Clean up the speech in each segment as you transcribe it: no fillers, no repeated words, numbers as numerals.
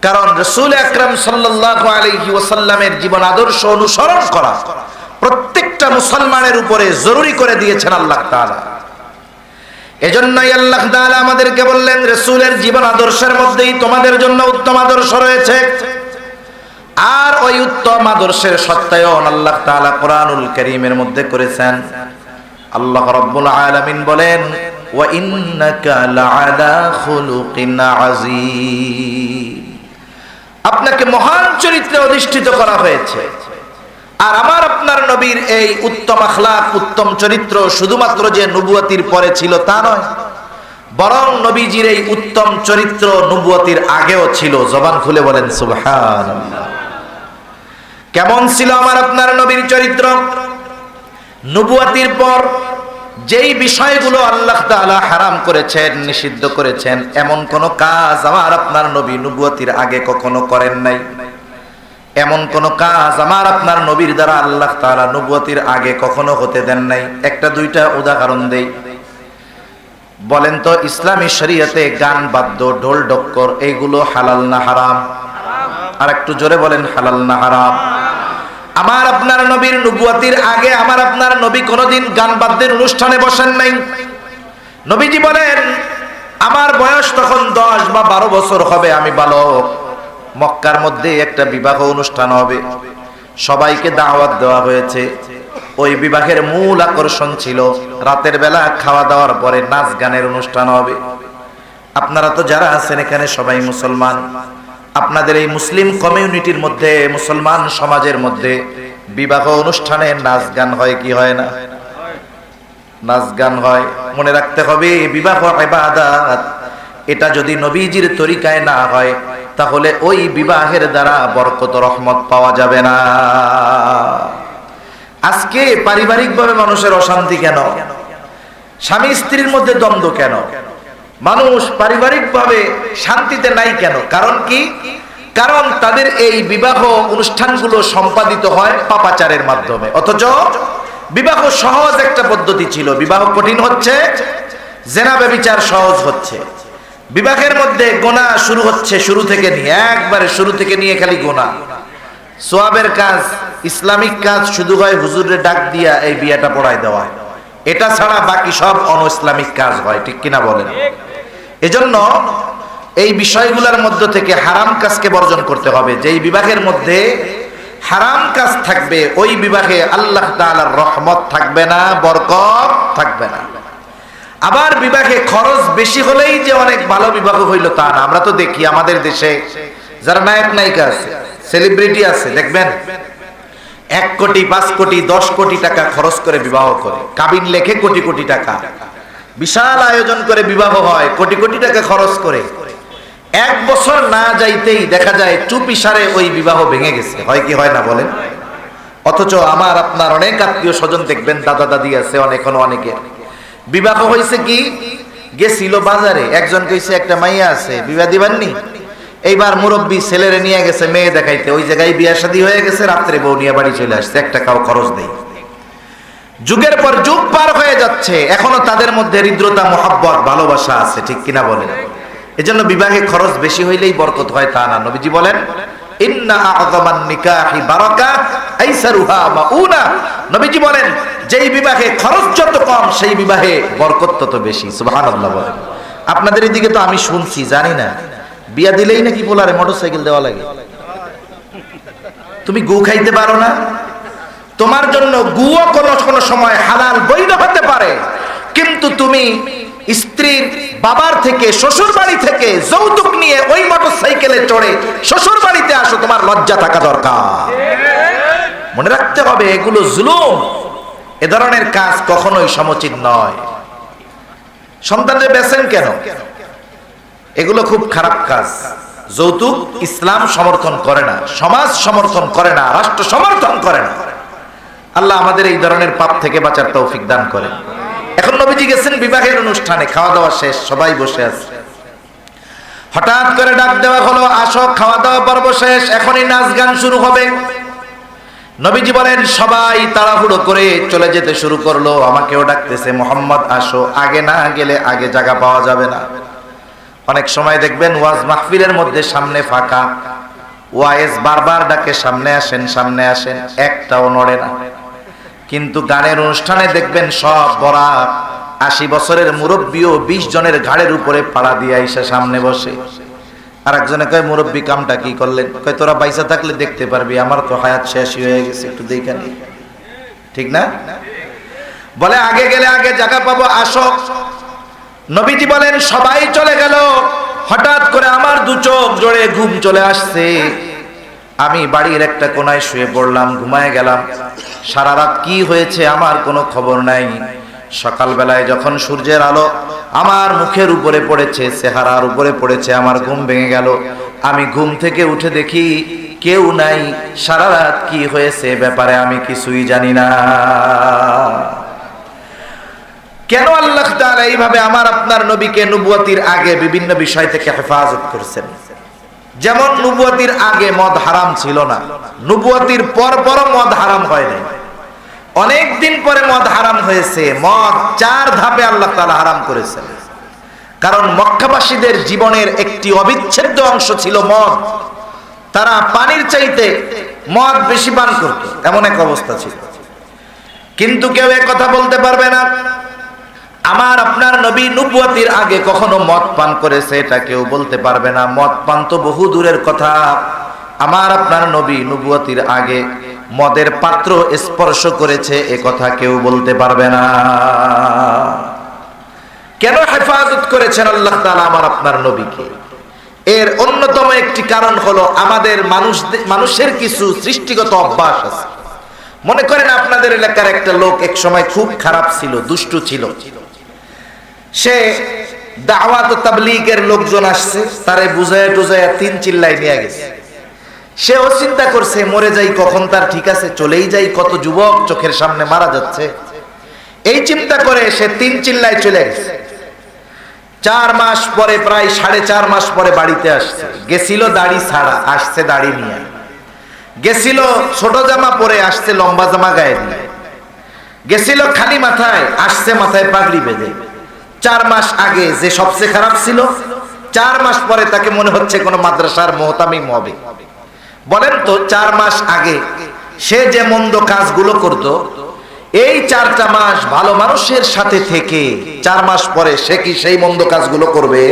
কারণ রাসূল আকরাম সাল্লাল্লাহু আলাইহি ওয়াসাল্লামের জীবন আদর্শ অনুসরণ করা প্রত্যেকটা মুসলমানের উপরে জরুরি করে দিয়েছেন আল্লাহ তাআলা। এজন্যই আল্লাহ তাআলা আমাদেরকে বললেন, রাসূলের জীবন আদর্শের মধ্যেই তোমাদের জন্য উত্তম আদর্শ রয়েছে। আর ওই উত্তম আদর্শের সত্যায়ন আল্লাহ তাআলা কোরআনুল কারীমের মধ্যে করেছেন। আল্লাহ রাব্বুল আলামিন বলেন, ওয়া ইন্নাকা লাআলা খুলুকিন আযীম, আপনাকে মহান চরিত্রে অধিষ্ঠিত করা হয়েছে। আর আমার আপনার নবীর এই উত্তম আখলাক, উত্তম চরিত্র শুধুমাত্র যে নবুয়তির পরে ছিল তা নয়, বরং নবীজির এই উত্তম চরিত্র নবুয়তির আগেও ছিল। জবান খুলে বলেন সুবহানাল্লাহ। কেমন ছিল আমার আপনার নবীর চরিত্র? নবুয়তির পর যেই বিষয়গুলো আল্লাহ তাআলা হারাম করেছেন, নিষিদ্ধ করেছেন, এমন কোন কাজ আমার আপনার নবী নবুয়তির আগে কখনো করেন নাই। এমন কোন কাজ আমার আপনার নবীর দ্বারা আল্লাহ তাআলা নবুয়তির আগে কখনো হতে দেন নাই। একটা দুইটা উদাহরণ দেই। বলেন তো, ইসলামী শরীয়তে গান, বাদ্য, ঢোল, ডক্কর এইগুলো হালাল না হারাম? আর একটু জোরে বলেন, হালাল না হারাম? আমার আপনার নবীর নবুয়তির আগে আমার আপনার নবী কোনোদিন গান বাদ্যের অনুষ্ঠানে বসেন নাই। নবীজি বলেন, আমার বয়স তখন 10 বা 12 বছর হবে, আমি বালক। মক্কার মধ্যে একটা বিবাহ অনুষ্ঠান হবে, সবাইকে দাওয়াত দেওয়া হয়েছে। ওই বিবাহের মূল আকর্ষণ ছিল রাতের বেলা খাওয়া দাওয়ার পরে নাচ গানের অনুষ্ঠান হবে। আপনারা তো যারা আছেন এখানে সবাই মুসলমান। আপনাদের এই মুসলিম কমিউনিটির মধ্যে, মুসলমান সমাজের মধ্যে বিবাহ অনুষ্ঠানে নাচ গান হয় কি হয় না? নাচ গান হয়। মনে রাখতে হবে, বিবাহ ইবাদত। এটা যদি নবীজির তরিকায় না হয় তাহলে ওই বিবাহের দ্বারা বরকত রহমত পাওয়া যাবে না। আজকে পারিবারিকভাবে মানুষের অশান্তি কেন? স্বামী স্ত্রীর মধ্যে দ্বন্দ্ব কেন? মানুষ পারিবারিকভাবে শান্তিতে নাই কেন? কারণ কি? কারণ তাদের এই বিবাহ অনুষ্ঠানগুলো সম্পাদিত হয় পাপাচারের মাধ্যমে। অথচ বিবাহ সহজ একটা পদ্ধতি ছিল, বিবাহ কঠিন হচ্ছে, জেনা ব্যভিচার সহজ হচ্ছে। বিবাহের মধ্যে গোনা শুরু হচ্ছে শুরু থেকে নিয়ে, একবারে শুরু থেকে নিয়ে খালি গোনা। সোয়াবের কাজ, ইসলামিক কাজ শুধু হয় হুজুরের ডাক দিয়া এই বিয়েটা পড়ায় দেওয়া, এটা ছাড়া বাকি সব অনইসলামিক কাজ হয়। ঠিক কিনা বলেন? এজন্য এই বিষয়গুলোর মধ্য থেকে হারাম কাজকে বর্জন করতে হবে। যেই বিবাহের মধ্যে হারাম কাজ থাকবে ওই বিবাহে আল্লাহ তাআলার রহমত থাকবে না, বরকত থাকবে না। আবার বিবাহে খরচ বেশি হলেই যে অনেক ভালো বিবাহ হইল তা না। আমরা তো দেখি আমাদের দেশে যারা নায়ক নায়িকা আছে, সেলিব্রিটি আছে, দেখবেন 1 কোটি, 5 কোটি, 10 কোটি টাকা খরচ করে বিবাহ করে, কাবিন লেখে কোটি কোটি টাকা, বিশাল আয়োজন করে বিবাহ হয়, কোটি কোটি টাকা খরচ করে। 1 বছর না যাইতেই দেখা যায় চুপিসারে ওই বিবাহ ভেঙে গেছে। হয় কি হয় না বলেন? অথচ আমার আপনার অনেক আত্মীয় স্বজন দেখবেন, দাদা দাদি আছে এখনো অনেকে, বিবাহ হয়েছে কি, গেছিল বাজারে, একজন কইছে একটা মাইয়া আছে, বিবাহ দিবাননি। এইবার মুরব্বী ছেলেরে নিয়ে গেছে মেয়ে দেখাইতে, ওই জায়গায় বিয়া শাদী হয়ে গেছে, রাত্রে বউ নিয়ে বাড়ি চলে আসছে, 1 টাকাও খরচ নেই। যুগের পর যুগ পার হয়ে যাচ্ছে, এখনো তাদের মধ্যে হৃদ্রতা, মহব্বত, ভালোবাসা আছে। ঠিক কিনা বলেন? এজন্য বিবাহে খরচ বেশি হইলেই বরকত হয় তা না। নবীজি বলেন, ইন্না আযমান নিকাহি বারাকা আইসারুহা মাউনা। নবীজি বলেন, যেই বিবাহে খরচ যত কম সেই বিবাহে বরকত তত বেশি। সুবহানাল্লাহ বলেন। আপনাদের এদিকে তো আমি শুনছি, জানি না, বিয়া দিলেই নাকি পোলারে মোটরসাইকেল দেওয়া লাগে। তুমি গু খাইতে পারো না? তোমার জন্য গুও কোন সময় হালাল বৈধ হতে পারে, কিন্তু তুমি স্ত্রীর বাবার থেকে, শ্বশুর বাড়ি থেকে যৌতুক নিয়ে ওই মোটরসাইকেলে চড়ে শ্বশুর বাড়িতে আসো, তোমার লজ্জা থাকা দরকার। মনে রাখতে হবে এগুলো জুলুম। এ ধরনের কাজ কখনোই সমুচিত নয়। সন্তানদের বেচেন কেন? এগুলো খুব খারাপ কাজ। যৌতুক ইসলাম সমর্থন করে না, সমাজ সমর্থন করে না, রাষ্ট্র সমর্থন করে না। আল্লাহ আমাদের এই ধরনের পাপ থেকে বাঁচার তৌফিক দান করেন। এখন নবীজি গেছেন বিবাহের অনুষ্ঠানে, খাওয়া দাওয়া শেষ, সবাই বসে আছে। হঠাৎ করে ডাক দেওয়া হলো, আসো, খাওয়া দাওয়া পর্ব শেষ, এখনই নাচ গান শুরু হবে। নবীজি বলেন, সবাই তাড়াহুড়ো করে চলে যেতে শুরু করলো। আমাকেও ডাকতেছে, মুহাম্মদ আসো, আগে না গেলে আগে জায়গা পাওয়া যাবে না। অনেক সময় দেখবেন ওয়াজ মাহফিলের মধ্যে সামনে ফাঁকা, ওয়াইজ বারবার ডাকে সামনে আসেন সামনে আসেন, একটাও নড়ে না। কিন্তু গানের অনুষ্ঠানে দেখবেন সব বড়া 80 বছরের মুরব্বীও 20 জনের ঘাড়ের উপরে পাড়া দিয়ে আইসা সামনে বসে। আর একজনে কয় মুরব্বী কামটা কি করলেন? কয় তোরা বাইসা থাকলে দেখতে পারবি, আমার তো হায়াত শেষই হয়ে গেছে, একটু দেখে নি। ঠিক না? বলে আগে গেলে আগে জায়গা পাবো, আসো। নবীজি বলেন সবাই চলে গেল, হঠাৎ করে আমার দু চোখ জোড়ে ঘুম চলে আসছে। আমি বাড়ির একটা কোনায় শুয়ে পড়লাম, ঘুমায় গেলাম। সারা রাত কি হয়েছে আমার কোনো খবর নাই। সকালবেলায় যখন সূর্যের আলো আমার মুখের উপরে পড়েছে, চেহারার উপরে পড়েছে, আমার ঘুম ভেঙে গেল। আমি ঘুম থেকে উঠে দেখি কেউ নাই। সারা রাত কি হয়েছে ব্যাপারে আমি কিছুই জানি না। কেন আল্লাহ তাআলা এইভাবে আমার আপনার নবীকে নবুয়তির আগে বিভিন্ন বিষয় থেকে হেফাজত করেছেন? যেমন নবুয়তির আগে মদ হারাম ছিল না, নবুয়তির পর মদ হারাম হয় নাই। অনেক দিন পরে মদ হারাম হয়েছে। মদ 4 ধাপে আল্লাহ তাআলা হারাম করেছেন। কারণ মক্কাবাসীদের জীবনের একটি অবিচ্ছেদ্য অংশ ছিল মদ। তারা পানির চাইতে মদ বেশি পান করত, এমন এক অবস্থা ছিল। কিন্তু কেউ এক কথা বলতে পারবে না আমার আপনার নবী নবুয়তির আগে কখনো মদ পান করেছে, এটা কেউ বলতে পারবে না। মদ পান তো বহু দূরের কথা। আমার আপনার নবী নবুয়তির আগে মদের পাত্র স্পর্শ করেছে, এ কথা কেউ বলতে পারবে না। কেন হেফাজত করেছেন আল্লাহ তাআলা আমার আপনার নবীকে? এর অন্যতম একটি কারণ হলো আমাদের মানুষের কিছু সৃষ্টিগত অভ্যাস আছে। মনে করেন আপনাদের এলাকার একটা লোক এক সময় খুব খারাপ ছিল, দুষ্টু ছিল। সে দাওয়াত ও তাবলীগের লোকজন আসছে, তারে বুঝায় টুজায় 3 চিল্লাই নিয়ে গেছে। সেও চিন্তা করছে মরে যাই কখন, তার ঠিক আছে চলেই যাই, কত যুবক চোখের সামনে মারা যাচ্ছে। এই চিন্তা করে সে 3 চিল্লায় চলে গেছে। 4 মাস পরে, প্রায় 4.5 মাস পরে বাড়িতে আসছে। গেছিল দাড়ি ছাড়া, আসছে দাড়ি নিয়ে। গেছিল ছোট জামা পরে, আসছে লম্বা জামা গায়ে দিয়ে। গেছিল খালি মাথায়, আসছে মাথায় পাগড়ি বেঁধে। 4 মাস আগে যে সবচেয়ে খারাপ ছিল, 4 মাস পরে তাকে মনে হচ্ছে কোন মাদ্রাসার মুহতামিম হবে। বলেন তো 4 মাস আগে সে যে মন্দ কাজগুলো করত, এই 4টা মাস ভালো মানুষের সাথে থেকে 4 মাস পরে সে কি সেই মন্দ কাজগুলো করবে?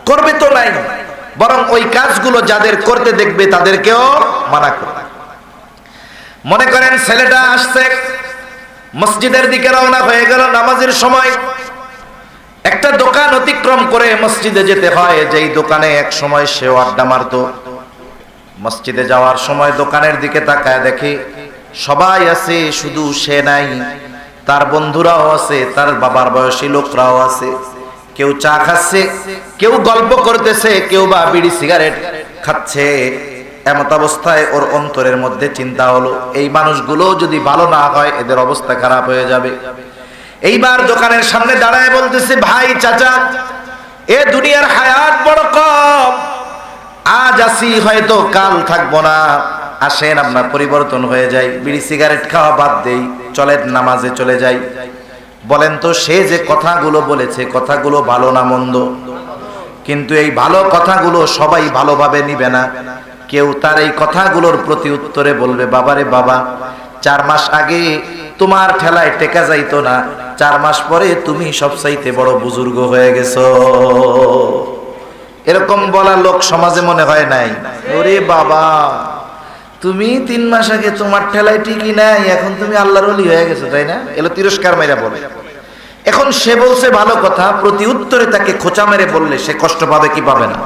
করবে তো নাই। বরং ওই কাজগুলো যাদের করতে দেখবে তাদেরকেও মানা করবে। মনে করেন ছেলেটা আসছে, মসজিদের দিকে রওনা হয়ে গেল নামাজের সময়। একটা দোকান অতিক্রম করে মসজিদে যেতে হয়, যেই দোকানে এক সময় সেও আড্ডা মারত। মসজিদে যাওয়ার সময় দোকানের দিকে তাকায় দেখে সবাই আছে, শুধু সে নাই। তার বন্ধুরাও আছে, তার বাবার বয়সী লোকরাও আছে। কেউ চা খাচ্ছে, কেউ গল্প করতেছে, কেউ বা বিড়ি সিগারেট খাচ্ছে। এমত অবস্থায় ওর অন্তরের মধ্যে চিন্তা হলো, এই মানুষগুলো যদি ভালো না হয় এদের অবস্থা খারাপ হয়ে যাবে। এইবার দোকানের সামনে দাঁড়ায় বলতেছে, ভাই চাচা, এ দুনিয়ার হায়াত বড় কম, আজ আসি হয়তো কাল থাকবো না, আসেন আমরা পরিবর্তন হয়ে যাই, বিড়ি সিগারেট খাওয়া বাদ দেই, চলেন নামাজে চলে যাই। বলেন তো সে যে কথাগুলো বলেছে, কথাগুলো ভালো না মন্দ? কিন্তু এই ভালো কথাগুলো সবাই ভালোভাবে নিবে না। কেউ তার এই কথাগুলোর প্রতি উত্তরে বলবে, বাবারে বাবা, 4 মাস আগে তোমার ঠেলায় টেকা যাইতো না, 4 মাস পরে তুমি সবচাইতে বড় বুজুর্গ হয়ে গেছো। এরকম বলা লোক সমাজে মনে হয় নাই? ওরে বাবা, তুমি 3 মাস আগে তোমার ঠেলায় ঠিকই নাই, এখন তুমি আল্লাহর ওলি হয়ে গেছো, তাই না? এলো তিরস্কার মাইরা বলে। এখন সে বলছে ভালো কথা, প্রতি উত্তরে তাকে খোঁচা মেরে বললে সে কষ্ট পাবে কি পাবে না?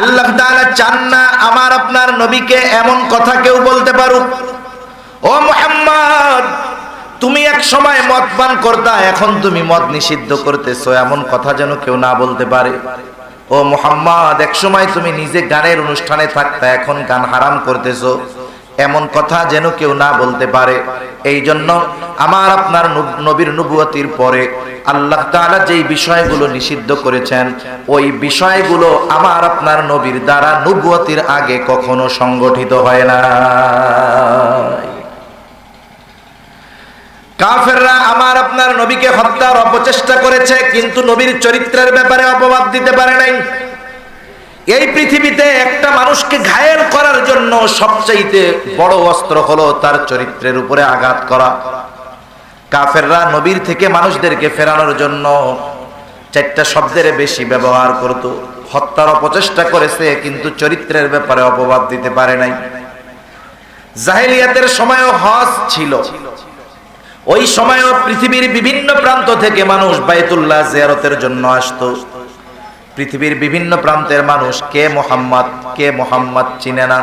আল্লাহ তাআলা চান না আমার আপনার নবীকে এমন কথা কেউ বলতে পারুক। ও মুহাম্মদ, তুমি এক সময় মদ পান করতা, এখন তুমি মদ নিষিদ্ধ করতেছো, এমন কথা যেন কেউ না বলতে পারে। ও মুহাম্মদ, এক সময় তুমি নিজে গানের অনুষ্ঠানে থাকতা, এখন গান হারাম করতেছো, এমন কথা যেন কেউ না বলতে পারে। এই জন্য আমার আপনার নবীর নবুয়তির পরে আল্লাহ তাআলা যেই বিষয়গুলো নিষিদ্ধ করেছেন, ওই বিষয়গুলো আমার আপনার নবীর দ্বারা নবুয়তির আগে কখনো সংগঠিত হয় না। কাফেররা আমার আপনার নবীকে হত্যার অপচেষ্টা করেছে, কিন্তু নবীর চরিত্রের ব্যাপারে অপবাদ দিতে পারে নাই। এই পৃথিবীতে একটা মানুষকে ঘায়েল করার জন্য সবচাইতে বড় অস্ত্র হলো তার চরিত্রের উপরে আঘাত করা। কাফেররা নবীর থেকে মানুষদেরকে ফেরানোর জন্য 4টা শব্দের বেশি ব্যবহার করত। হত্যার অপচেষ্টা করেছে, কিন্তু চরিত্রের ব্যাপারে অপবাদ দিতে পারে নাই। জাহেলিয়াতের সময়ও হজ ছিল। ওই সময়ও পৃথিবীর বিভিন্ন প্রান্ত থেকে মানুষ বাইতুল্লাহ জিয়ারতের জন্য আসতো। পৃথিবীর বিভিন্ন প্রান্তের মানুষ কে মোহাম্মদ চিনে না,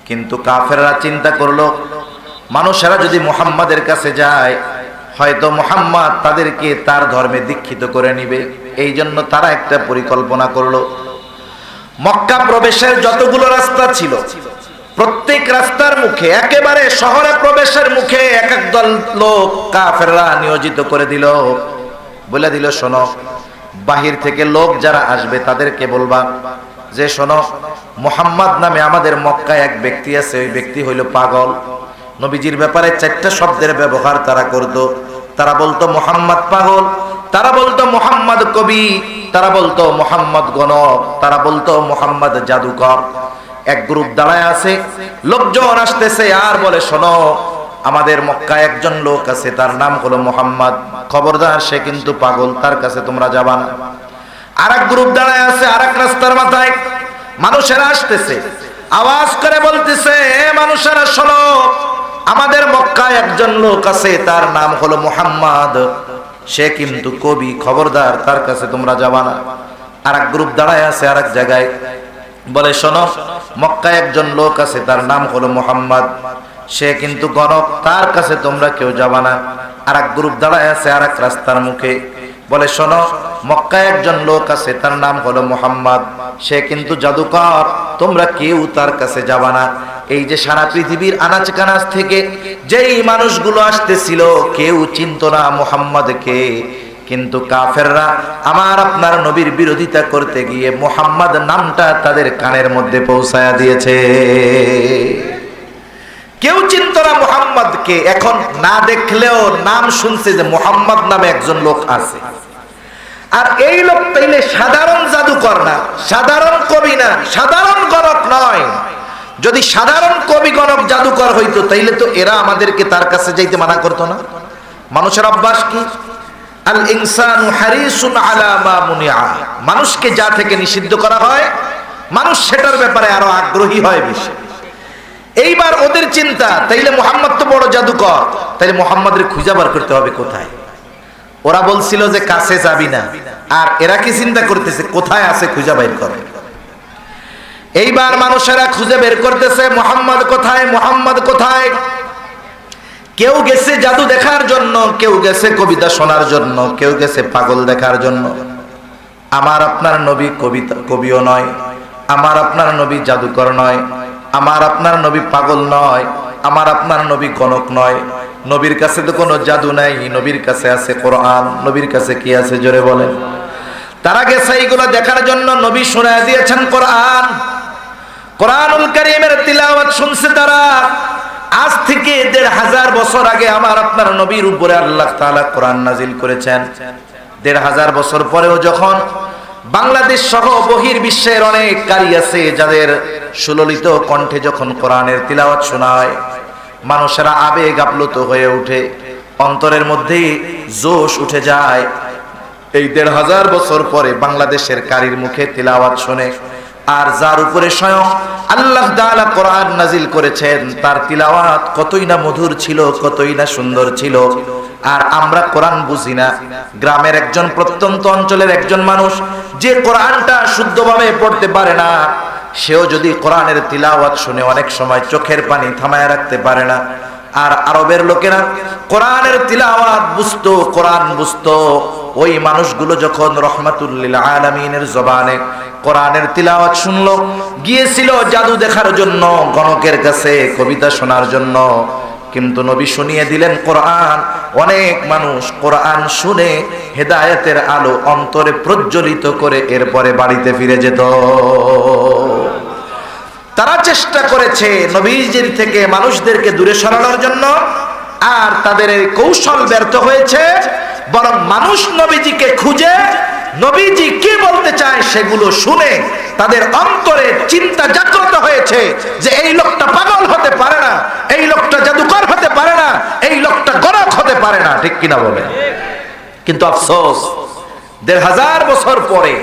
কিন্তু কাফেররা চিন্তা করলো মানুষেরা যদি মুহাম্মাদের কাছে যায় হয়তো মুহাম্মদ তাদেরকে তার ধর্মে দীক্ষিত করে নিবে। এই জন্য তারা একটা পরিকল্পনা করলো। মক্কা প্রবেশের যতগুলো রাস্তা ছিল প্রত্যেক রাস্তার মুখে, একেবারে শহরে প্রবেশের মুখে এক দল লোক কাফেররা নিয়োজিত করে দিল। বলে দিল, শোনো, বাহির থেকে লোক যারা আসবে তাদেরকে বলবা যে শোনো, মুহাম্মদ নামে আমাদের মক্কায় এক ব্যক্তি আছে, ওই ব্যক্তি হইল পাগল। নবীজির ব্যাপারে 4টা শব্দের ব্যবহার তারা করত। তারা বলতো মুহাম্মদ পাগল, তারা বলতো মুহাম্মদ কবি, তারা বলতো মুহাম্মদ গণক, তারা বলতো মুহাম্মদ জাদুকর। এক গ্রুপ দাঁড়ায় আছে, লোকজন আসতেছে আর বলে শোনো, আমাদের মক্কায় একজন লোক আছে, তার নাম হলো মুহাম্মদ, খবরদার সে কিন্তু পাগল, তার কাছে তোমরা যাবা না। আর এক গ্রুপ দাঁড়ায় আছে আর এক রাস্তার মাথায়, মানুষেরা আসতেছে, আওয়াজ করে বলতেছে, এ মানুষেরা শোনো, আমাদের মক্কায় একজন লোক আছে, তার নাম হলো মুহাম্মদ, সে কিন্তু কবি, খবরদার তার কাছে তোমরা যাবা না। আর এক গ্রুপ দাঁড়ায় আছে আর এক জায়গায়, বলে শোনো, মক্কায় একজন লোক আছে, তার নাম হলো মুহাম্মদ, সে কিন্তু গণক, তার কাছে তোমরা কেউ যাবা না। আর এক গ্রুপ দাঁড়ায় আছে আর এক রাস্তার মুখে, বলে শোনো, মক্কায় একজন লোক আছে, তার নাম হলো মুহাম্মদ, সে কিন্তু জাদুকর, তোমরা কেউ তার কাছে যাবা না। এই যে সারা পৃথিবীর আনাচ কানাচ থেকে যেই মানুষগুলো আসতেছিল কেউ চিনতো না মুহাম্মদকে, কিন্তু কাফেররা আমার আপনার নবীর বিরোধিতা করতে গিয়ে মুহাম্মদ নামটা তাদের কানের মধ্যে পৌঁছায়া দিয়েছে। কেউ চিনতো না মুহাম্মদকে, এখন না দেখলেও নাম শুনছে যে মুহাম্মদ নামে একজন লোক আছে। আর এই লোক তাইলে সাধারণ জাদুকর না, সাধারণ কবি না, সাধারণ গণক নয়। যদি সাধারণ কবি গণক জাদুকর হইতো তাইলে তো এরা আমাদেরকে তার কাছে যাইতে মানা করতো না। মানুষের অভ্যাস কি? আল ইনসানু হারিসুন আলা মা মুনিআ, মানুষকে যা থেকে নিষিদ্ধ করা হয় মানুষ সেটার ব্যাপারে আরো আগ্রহী হয় বেশি। এইবার ওদের চিন্তা, তাইলে মুহাম্মদ তো বড় জাদুকর, তাইলে মুহাম্মদের খুঁজে বার করতে হবে কোথায়। ওরা বলছিল যে কাছে যাবি না, আর এরা কি চিন্তা করতেছে কোথায় আছে খুঁজে বের করে। এইবার মানুষেরা খুঁজে বের করতেছে মুহাম্মদ কোথায়, মুহাম্মদ কোথায়। কেউ গেছে জাদু দেখার জন্য, কেউ গেছে কবিতা শোনার জন্য, কেউ গেছে পাগল দেখার জন্য। আমার আপনার নবী কবিও নয়, আমার আপনার নবী জাদুকর নয়, আমার আপনার নবী পাগল নয়, আমার আপনার নবী গণক নয়। নবীর কাছে তো কোনো জাদু নাই, নবীর কাছে আছে কোরআন। নবীর কাছে কি আছে জোরে বলেন? তারা গেছে এইগুলো দেখার জন্য, নবী শোনায় দিয়েছেন কোরআন। কোরআনুল কারীমের তিলাওয়াত শুনছে তারা। আজ থেকে ১৫০০ বছর আগে আমার আপনার নবীর উপরে আল্লাহ তাআলা কোরআন নাজিল করেছেন। ১৫০০ বছর পরেও যখন বাংলাদেশ সহ বহির বিশ্বের অনেক কারি আছে যাদের সুললিত কণ্ঠে যখন কোরআনের তিলাওয়াত শোনা হয়, মানুষেরা আবেগ আপ্লুত হয়ে ওঠে, অন্তরের মধ্যে জোশ উঠে যায়। এই ১৫০০ বছর পরে বাংলাদেশের কারির মুখে তিলাওয়াত শুনে, আর যার উপরে স্বয়ং আল্লাহ তাআলা কোরআন নাজিল করেছেন, তার তিলাওয়াত কতই না মধুর ছিল, কতই না সুন্দর ছিল। আর আমরা কোরআন বুঝি না। গ্রামের একজন প্রত্যন্ত অঞ্চলের একজন মানুষ যে কোরআনটা শুদ্ধভাবে পড়তে পারে না, সেও যদি কোরআনের তিলাওয়াত শুনে অনেক সময় চোখের পানি থামায় রাখতে পারে না। আর আরবের লোকেরা কোরআনের তিলাওয়াত বুঝতো, কোরআন বুঝতো। ওই মানুষগুলো যখন রহমাতুল লিল আলামিনের জবানে কোরআনের তিলাওয়াত শুনলো, গিয়েছিল জাদু দেখার জন্য, গণকের কাছে কবিতা শোনার জন্য, কিন্তু নবী শুনিয়ে দিলেন কোরআন। অনেক মানুষ কোরআন শুনে হেদায়েতের আলো অন্তরে প্রজ্বলিত করে এরপরে বাড়িতে ফিরে যেত। তারা চেষ্টা করেছে নবীজির থেকে মানুষদেরকে দূরে সরানোর জন্য, আর তাদের এই কৌশল ব্যর্থ হয়েছে, বরং মানুষ নবীজিকে খুঁজে নবীজি কি বলতে চায় সেগুলো শুনে তাদের অন্তরে চিন্তা জাগ্রত হয়েছে যে এই লোকটা পাগল হতে পারে না, এই লোকটা জাদুকর হতে পারে না, এই লোকটা গণক হতে পারে না। ঠিক কিনা বলে? কিন্তু আফসোস, ১৫০০ বছর পরে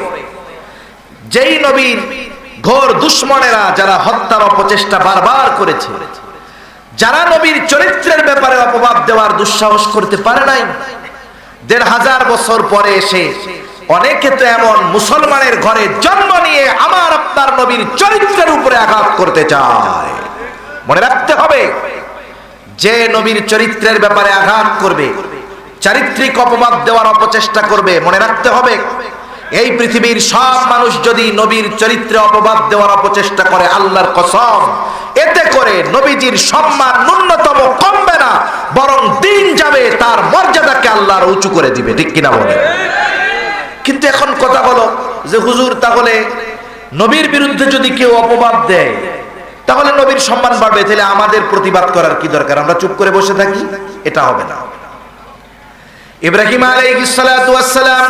যেই নবীর ঘোর দুশ্মনেরা যারা হত্যার অপচেষ্টা বারবার করেছে, যারা নবীর চরিত্রের ব্যাপারে অপবাদ দেওয়ার দুঃসাহস করতে পারে নাই, ১৫০০ বছর পরে এসে অনেকে তো এমন মুসলমানের ঘরে জন্ম নিয়ে আমার আপনার নবীর চরিত্রের উপরে আঘাত করতে চায়। মনে রাখতে হবে, যে নবীর চরিত্রের ব্যাপারে আঘাত করবে, চারিত্রিক অপবাদ দেওয়ার অপচেষ্টা করবে, মনে রাখতে হবে এই পৃথিবীর সব মানুষ যদি নবীর চরিত্রে অপবাদ দেওয়ার অপচেষ্টা করে, আল্লাহর কসম এতে করে নবীজির সম্মান ন্যূনতম কমবে না, বরং দিন যাবে তার মর্যাদাকে আল্লাহর উঁচু করে দিবে। ঠিক কিনা বলে? কিন্তু এখন কথা হলো যে হুজুর, তাহলে নবীর বিরুদ্ধে যদি কেউ অপবাদ দেয় তাহলে নবীর সম্মান বাড়বে, তাহলে আমাদের প্রতিবাদ করার কি দরকার? আমরা চুপ করে বসে থাকি? এটা হবে না। ইব্রাহিম আলাইহিস সালাতু ওয়াস সালাম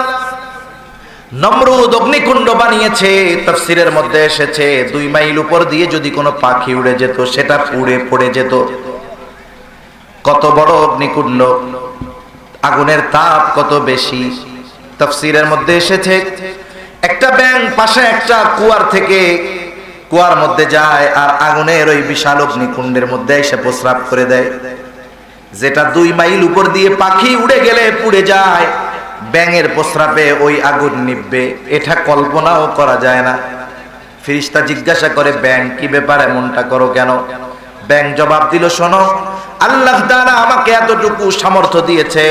নমরুদ অগ্নিকুণ্ড বানিয়েছে, তাফসীরের মধ্যে এসেছে 2 মাইল উপর দিয়ে যদি কোনো পাখি উড়ে যেত সেটা পুড়ে পড়ে যেত। কত বড় অগ্নিকুণ্ড, আগুনের তাপ কত বেশি। তাফসীরের মধ্যে এসেছে একটা ব্যাঙ পাশে একটা কুয়ার থেকে কুয়ার মধ্যে যায় আর আগুনের ওই বিশাল অগ্নিকুণ্ডের মধ্যে এসে প্রস্রাব করে দেয়, যেটা 2 মাইল উপর দিয়ে পাখি উড়ে গেলে পুড়ে যায়, ব্যাঙের প্রস্রাবে ওই আগুন নিভবে, এটা কল্পনাও করা যায় না। ফেরেশতা জিজ্ঞাসা করে, ব্যাঙ কি ব্যাপার, এমনটা করো কেন? ব্যাঙ জবাব দিল, শোনো, আল্লাহ তাআলা আমাকে এতটুকু সামর্থ্য দিয়েছে,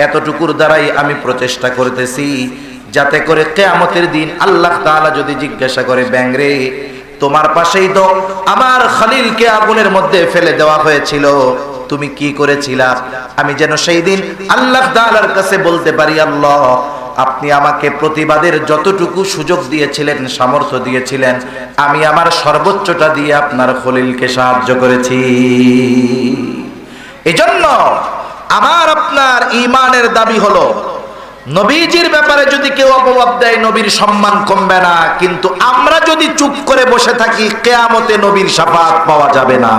এতটুকুর দ্বারাই আমি প্রচেষ্টা করতেছি যাতে করে কিয়ামতের দিন আল্লাহ তাআলা যদি জিজ্ঞাসা করে, ব্যাঙ রে, তোমার পাশেই তো আমার খলিলকে আগুনের মধ্যে ফেলে দেওয়া হয়েছিল, তুমি কি করেছিলা? আমি যেন সেই দিন আল্লাহ তাআলার কাছে বলতে পারি, আল্লাহ আপনি আমাকে প্রতিবাদের যতটুকু সুযোগ দিয়েছিলেন, সামর্থ্য দিয়েছিলেন, আমি আমার সর্বোচ্চটা দিয়ে আপনার খলিলকে সাহায্য করেছি। এজন্য আমার আপনার ঈমানের দাবি হলো, নবীজির ব্যাপারে যদি কেউ অপবাদ দেয় নবীর সম্মান কমবে না, কিন্তু আমরা যদি চুপ করে বসে থাকি কিয়ামতে নবীর শাফাআত পাওয়া যাবে না।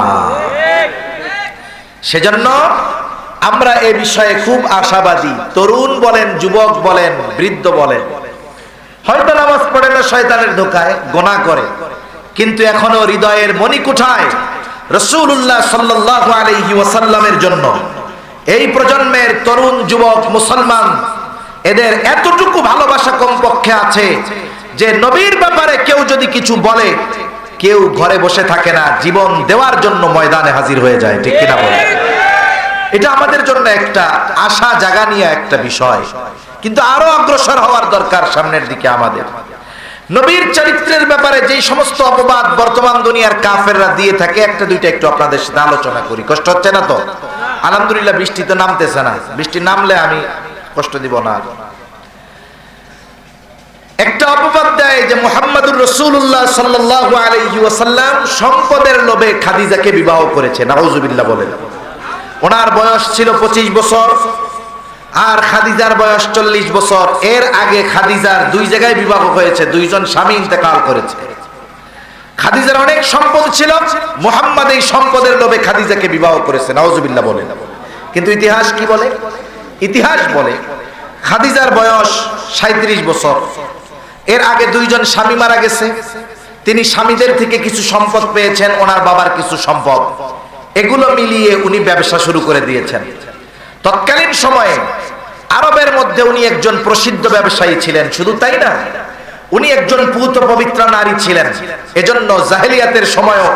সেজন্য আমরা এই বিষয়ে খুব আশাবাদী। তরুণ বলেন, যুবক বলেন, বৃদ্ধ বলেন, হয়তো নামাজ পড়ে না, শয়তানের ধোঁকায় গুনাহ করে, কিন্তু এখনো হৃদয়ের মণিকুঠায় রাসূলুল্লাহ সাল্লাল্লাহু আলাইহি ওয়াসাল্লামের জন্য এই প্রজন্মের তরুণ যুবক মুসলমান এদের এতটুকু ভালোবাসা কমপক্ষে আছে যে নবীর ব্যাপারে কেউ যদি কিছু বলে, কেউ ঘরে বসে থাকে না, জীবন দেওয়ার জন্য ময়দানে হাজির হয়ে যায়। ঠিক কিনা বলে? এটা আমাদের জন্য একটা আশা জাগানিয়া একটা বিষয়, কিন্তু আরো অগ্রসর হওয়ার দরকার সামনের দিকে। আমাদের নবীর চরিত্রের ব্যাপারে যে সমস্ত অপবাদ বর্তমান দুনিয়ার কাফেররা দিয়ে থাকে, একটা দুইটা একটু আপনাদের সাথে আলোচনা করি। কষ্ট হচ্ছে না তো? আলহামদুলিল্লাহ বৃষ্টি তো নামতেছে না, বৃষ্টি নামলে আমি কষ্ট দিব না। একটা অপবাদ দেয় যে মুহাম্মদুর রাসূলুল্লাহ সাল্লাল্লাহু আলাইহি ওয়াসাল্লাম সম্পদের লোভে খাদিজাকে বিবাহ করেছে। নাউজুবিল্লাহ বলেন। ওনার বয়স ছিল 25 বছর আর খাদিজার বয়স 40 বছর। এর আগে খাদিজার 2 জায়গায় বিবাহ হয়েছে, 2 জন স্বামী ইন্তেকাল করেছে। খাদিজার অনেক সম্পদ ছিল, মুহাম্মদ এই সম্পদের লোভে খাদিজাকে বিবাহ করেছে। নাউজুবিল্লাহ বলেন। কিন্তু ইতিহাস কি বলে? ইতিহাস বলে খাদিজার বয়স 37 বছর। এর আগে 2 জন স্বামী মারা গেছে, তিনি স্বামীদের থেকে কিছু সম্পদ পেয়েছেন, ওনার বাবার কিছু সম্পদ, এগুলো মিলিয়ে উনি ব্যবসা শুরু করে দিয়েছেন। তৎকালীন সময়ে আরবের মধ্যে উনি একজন প্রসিদ্ধ ব্যবসায়ী ছিলেন। শুধু তাই না, উনি একজন পুত পবিত্র নারী ছিলেন। এজন্য জাহেলিয়াতের সময়ও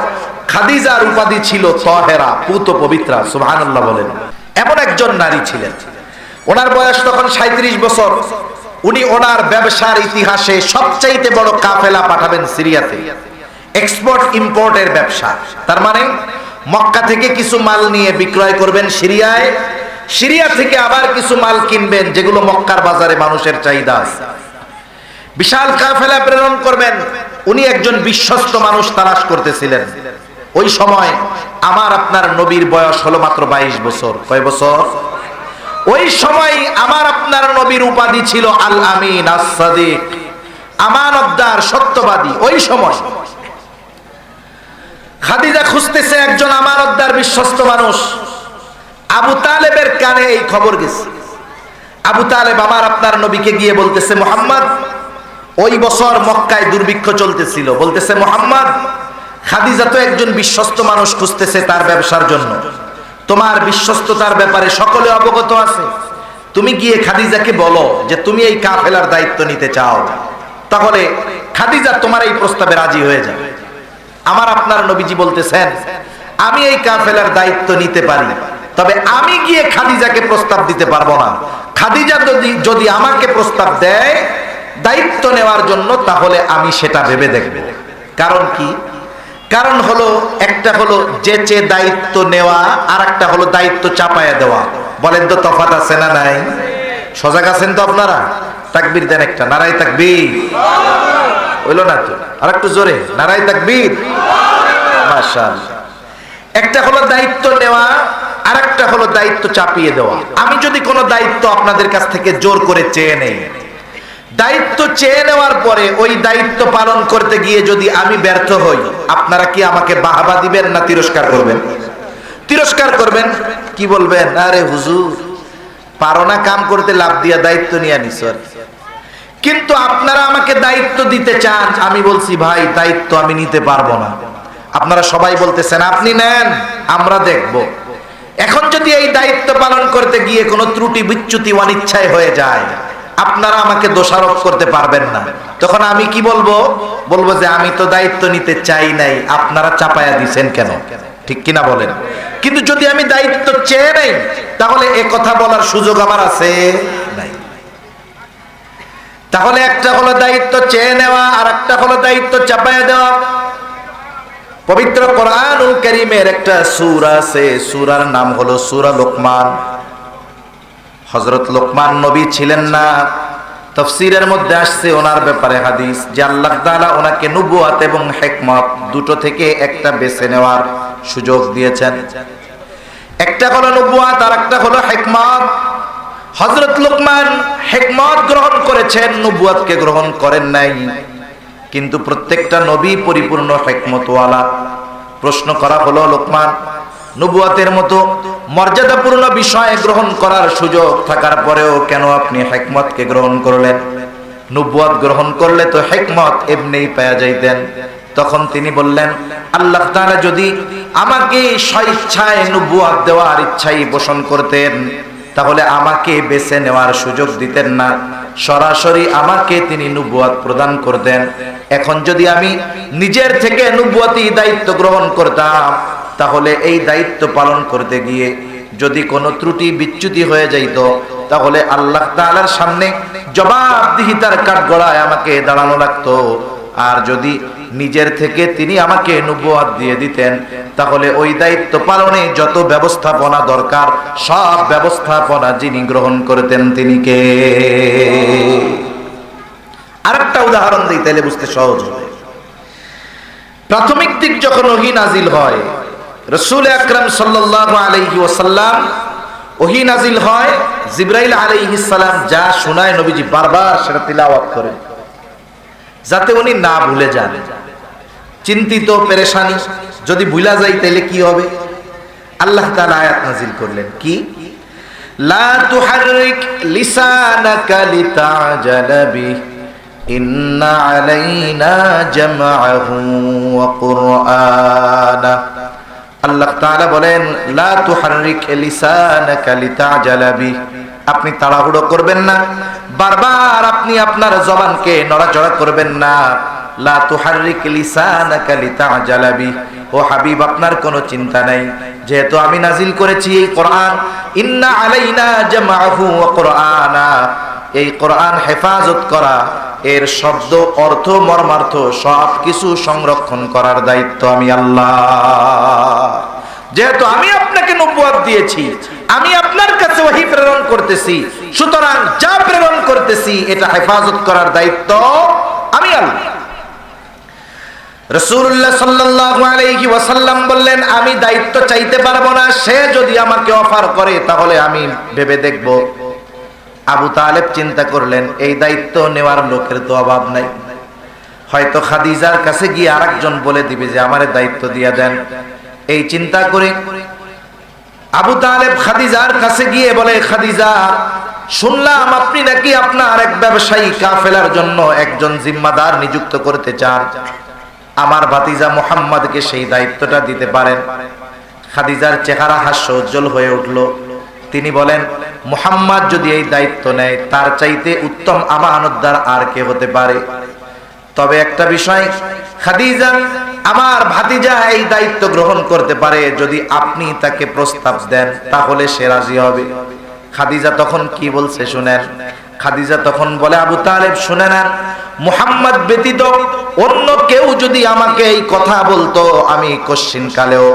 খাদিজার উপাধি ছিল তাহেরা, পুত পবিত্রা। সুবহানাল্লাহ বলেন। এমন একজন নারী ছিলেন। ওনার বয়স তখন 37 বছর। উনি ওনার ব্যবসার ইতিহাসে সবচাইতে বড় কাফেলা পাঠাবেন সিরিয়াতে, এক্সপোর্ট ইম্পোর্টের ব্যবসা। তার মানে মক্কা থেকে কিছু মাল নিয়ে বিক্রয় করবেন সিরিয়ায়, সিরিয়া থেকে আবার কিছু মাল কিনবেন যেগুলো মক্কার বাজারে মানুষের চাহিদা আছে। বিশাল কাফেলা প্রেরণ করবেন। উনি একজন বিশ্বস্ত মানুষ তালাশ করতেছিলেন। ওই সময় আমার আপনার নবীর বয়স হলো মাত্র 22 বছর। কয় বছর? ওই সময় আমার আপনার নবীর উপাধি ছিল আল আমিন, আস-সাদিক, আমানতদার, সত্যবাদী। ওই সময় খাদিজা খুঁজতেছে একজন আমানতদার, বিশ্বস্ত মানুষ। আবু তালেবের কানে এই খবর গেছে। আবু তালেব আমার আপনার নবীকে গিয়ে বলতেছে, মুহাম্মদ, ওই বছর মক্কায় দুর্ভিক্ষ চলতেছিল, বলতেছে মুহাম্মদ, খাদিজা তো একজন বিশ্বস্ত মানুষ খুঁজতেছে তার ব্যবসার জন্য, তোমার বিশ্বস্ততার ব্যাপারে সকলে অবগত আছে, তুমি গিয়ে খাদিজাকে বলো যে তুমি এই কাফেলার দায়িত্ব নিতে চাও, তাহলে খাদিজা তোমার এই প্রস্তাবে রাজি হয়ে যাবে। আমার আপনার নবীজি বলতেছেন, আমি এই কাফেলার দায়িত্ব নিতে পারি, তবে আমি গিয়ে খাদিজাকে প্রস্তাব দিতে পারবো না। খাদিজা যদি আমাকে প্রস্তাব দেয় দায়িত্ব নেওয়ার জন্য, তাহলে আমি সেটা ভেবে দেখব। কারণ কি? কারণ হলো, একটা হলো যেচে দায়িত্ব নেওয়া, আর একটা হলো দায়িত্ব চাপায়া দেওয়া। বলেন তো তফাৎ আছে না নাই? সজাগ আছেন তো আপনারা? তাকবীর দেন একটা, নারায়ে তাকবীর। হইলো না তো? আর একটু জোরে, নারায়ে তাকবীর। মাশাআল্লাহ। একটা হলো দায়িত্ব নেওয়া, আর একটা হলো দায়িত্ব চাপিয়ে দেওয়া। আমি যদি কোনো দায়িত্ব আপনাদের কাছ থেকে জোর করে চেয়ে নেই, দায়িত্ব চেয়ে নেওয়ার পরে ওই দায়িত্ব পালন করতে গিয়ে যদি আমি ব্যর্থ হই, আপনারা কি আমাকে বাহবা দিবেন না তিরস্কার করবেন? তিরস্কার করবেন। কি বলবেন? আরে হুজুর, পারো না কাম করতে, লাভ দিয়া দায়িত্ব নিয়ে নিছ। কিন্তু আপনারা আমাকে দায়িত্ব দিতে চান, আমি বলছি ভাই দায়িত্ব আমি নিতে পারবো না। আপনারা সবাই বলতেছেন আপনি নেন, আমরা দেখব। এখন যদি এই দায়িত্ব পালন করতে গিয়ে কোনো ত্রুটি বিচ্যুতি অনিচ্ছায় হয়ে যায়, আপনারা আমাকে দোষারোপ করতে পারবেন না। তখন আমি কি বলবো? বলবো যে আমি তো দায়িত্ব নিতে চাই নাই, আপনারা চাপায়া দিছেন কেন? ঠিক কিনা বলেন? কিন্তু যদি আমি দায়িত্ব চেয়ে নেই, তাহলে এ কথা বলার সুযোগ আমার আছে নাই। তাহলে একটা হলো দায়িত্ব চেয়ে নেওয়া, আর একটা হলো দায়িত্ব চাপায়া দেওয়া। পবিত্র কোরআনুল কারীমের একটা সূরা আছে, সূরার নাম হলো সূরা লোকমান। হযরত লোকমান নবী ছিলেন না? তাফসীরের মধ্যে আসছে ওনার ব্যাপারে হাদিস যে আল্লাহ তাআলা ওনাকে নবুয়ত এবং হিকমত দুটো থেকে একটা বেছে নেওয়ার সুযোগ দিয়েছেন। একটা হলো নবুয়ত, আর একটা হলো হিকমত। হযরত লোকমান হিকমত গ্রহণ করেছেন, নবুয়তকে গ্রহণ করেন নাই। কিন্তু প্রত্যেকটা নবী পরিপূর্ণ হিকমতওয়ালা। প্রশ্ন করা হলো, লোকমান, নবুয়তের মতো মর্যাদাপূর্ণ বিষয় গ্রহণ করার সুযোগ থাকার পরেও কেন আপনি হিকমতকে গ্রহণ করলেন? নবুয়ত গ্রহণ করলে তো হিকমত এমনিই পেয়ে যাইতেন। তখন তিনি বললেন, আল্লাহ তাআলা যদি আমাকে স্বেচ্ছায় নবুয়ত দেওয়ার ইচ্ছাই পোষণ করতেন, তাহলে আমাকে বেছে নেওয়ার সুযোগ দিতেন না, সরাসরি আমাকে তিনি নবুয়ত প্রদান করতেন। এখন যদি আমি নিজের থেকে নবুয়তি দায়িত্ব গ্রহণ করতাম, তাহলে এই দায়িত্ব পালন করতে গিয়ে যদি কোনো ত্রুটি বিচ্যুতি হয়ে যাইত, তাহলে আল্লাহ তাআলার সামনে জবাবদিহিতার কাঠগড়ায় আমাকে দাঁড়ানো লাগতো। আর যদি নিজের থেকে তিনি আমাকে নবুয়ত দিয়ে দিতেন, তাহলে ওই দায়িত্ব পালনে যত ব্যবস্থাপনা দরকার সব ব্যবস্থাপনা যিনি গ্রহণ করতেন তিনি কে? আরেকটা উদাহরণ দিই, তাহলে বুঝতে সহজ হবে। প্রাথমিক দিক যখন ওহী নাজিল হয়, রাসূল আকরাম সাল্লাল্লাহু আলাইহি ওয়াসাল্লাম, ওহী নাজিল হয়, জিবরাইল আলাইহিস সালাম যা শোনায় নবীজি বারবার সেটা তিলাওয়াত করেন, যাতে উনি না ভুলে যান। চিন্তিত, পেরেশানি, যদি ভুলা যায় তাহলে কি হবে? আল্লাহ তাআলা আয়াত নাজিল করলেন, কি? লা তুহাররিক লিসানাকা লিতা'জালা বিহি ইন্না আলাইনা জামআহু ওয়া কুরআনা। আল্লাহ তাআলা বলেন, লা তুহাররিক লিসানাকা লিতা'জালা বিহি, আপনি তাড়াহুড়ো করবেন না, বারবার আপনি আপনার জবানকে নড়াচড়া করবেন না। লা তুহাররিক লিসানাকা লিতা'জালা বিহি, ও হাবিব আপনার কোনো চিন্তা নাই, যেহেতু আমি নাজিল করেছি এই কোরআন, ইন্না আলাইনা জামআহু ওয়া কুরআনা, এই কোরআন হেফাজত করা, এর শব্দ, অর্থ, মর্মার্থ সব কিছু সংরক্ষণ করার দায়িত্ব আমি আল্লাহ। যেহেতু আমি আপনাকে নবুয়ত দিয়েছি, আমি আপনার কাছে ওহী প্রেরণ করতেছি, সুতরাং যা প্রেরণ করতেছি এটা হেফাজত করার দায়িত্ব আমি আল্লাহ। রাসূলুল্লাহ সাল্লাল্লাহু আলাইহি ওয়াসাল্লাম বললেন, আমি দায়িত্ব চাইতে পারবো না, সে যদি আমাকে অফার করে তাহলে আমি ভেবে দেখব। আবু তালেব চিন্তা করলেন, এই দায়িত্ব নেওয়ার লোকের তো অভাব নাই, হয়তো খাদিজার কাছে গিয়ে আরেকজন বলে দিবে যে আমারে দায়িত্ব দিয়ে দেন। এই চিন্তা করে আবু তালেব খাদিজার কাছে গিয়ে বলে, খাদিজা, শুনলাম আপনি নাকি আপনার এক ব্যবসায়ী কাফেলার জন্য একজন জিম্মাদার নিযুক্ত করতে চান, আমার ভাতিজা মুহাম্মদকে সেই দায়িত্বটা দিতে পারেন। খাদিজার চেহারা হাস্য উজ্জ্বল হয়ে উঠল। তিনি বলেন, মুহাম্মদ যদি এই দায়িত্ব নেয়, তার চাইতে উত্তম আমানতদার আর কে হতে পারে? তবে একটা বিষয়, খাদিজা, আমার ভাতিজা এই দায়িত্ব গ্রহণ করতে পারে যদি আপনি তাকে প্রস্তাব দেন, তাহলে সে রাজি হবে। খাদিজা তখন কি বলছে শুনেন। খাদিজা তখন বলে, আবু তালেব শুনে নেন, মুহাম্মদ ব্যতীত অন্য কেউ যদি আমাকে এই কথা বলতো, আমি কশ্চিন কালেও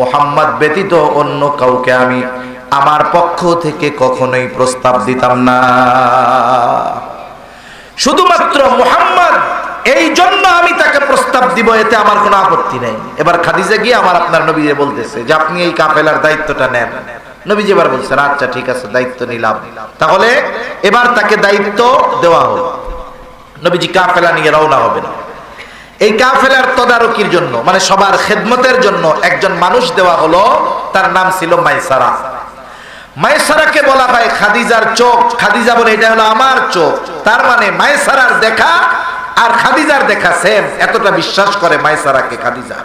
মুহাম্মদ ব্যতীত অন্য কাউকে আমি আমার পক্ষ থেকে কখনোই প্রস্তাব দিতাম না। শুধুমাত্র মুহাম্মদ, এই জন্য আমি তাকে প্রস্তাব দিব, এতে আমার কোনো আপত্তি নেই। এবার খাদিজা গিয়ে আমার আপনার নবীকে বলতেছে যে আপনি এই কাফেলার দায়িত্বটা নেন। নবীজি এবার বলছেন, আচ্ছা ঠিক আছে, দায়িত্ব নিলাম। তাহলে এবার তাকে দায়িত্ব দেওয়া হলো। নবীজি কাফেলা নিয়ে রওনা হবেন। এই কাফেলার তদারকির জন্য, মানে সবার খেদমতের জন্য একজন মানুষ দেওয়া হলো, তার নাম ছিল মাইসারা। মাইসারাকে বলা হয় খাদিজার চোখ। খাদিজা বলে, এটা হলো আমার চোখ। তার মানে মাইসারার দেখা আর খাদিজার দেখা সেম, এতটা বিশ্বাস করে মাইসারাকে খাদিজা।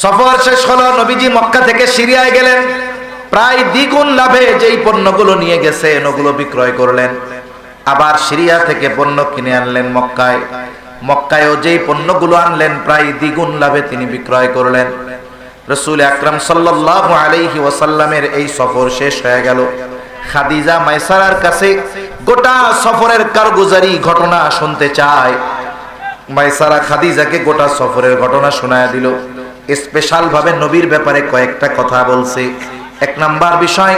সফর শেষ হলো, নবীজি মক্কা থেকে সিরিয়ায় গেলেন। প্রায় দ্বিগুণ লাভে যেই পণ্যগুলো নিয়ে গেছেন ওগুলো বিক্রয় করলেন। আবার সিরিয়া থেকে পণ্য কিনে আনলেন মক্কায়। মক্কায়ও যেই পণ্যগুলো আনলেন প্রায় দ্বিগুণ লাভে তিনি বিক্রয় করলেন। রাসূল আকরাম সাল্লাল্লাহু আলাইহি ওয়াসাল্লামের এই সফর শেষ হয়ে গেল। খাদিজা মাইসারার কাছে গোটা সফরের কারগুজারি ঘটনা শুনতে চায়। মাইসারা খাদিজাকে গোটা সফরের ঘটনা শোনায় দিল। স্পেশাল ভাবে নবীর ব্যাপারে কয়েকটা কথা বলছে। এক নাম্বার বিষয়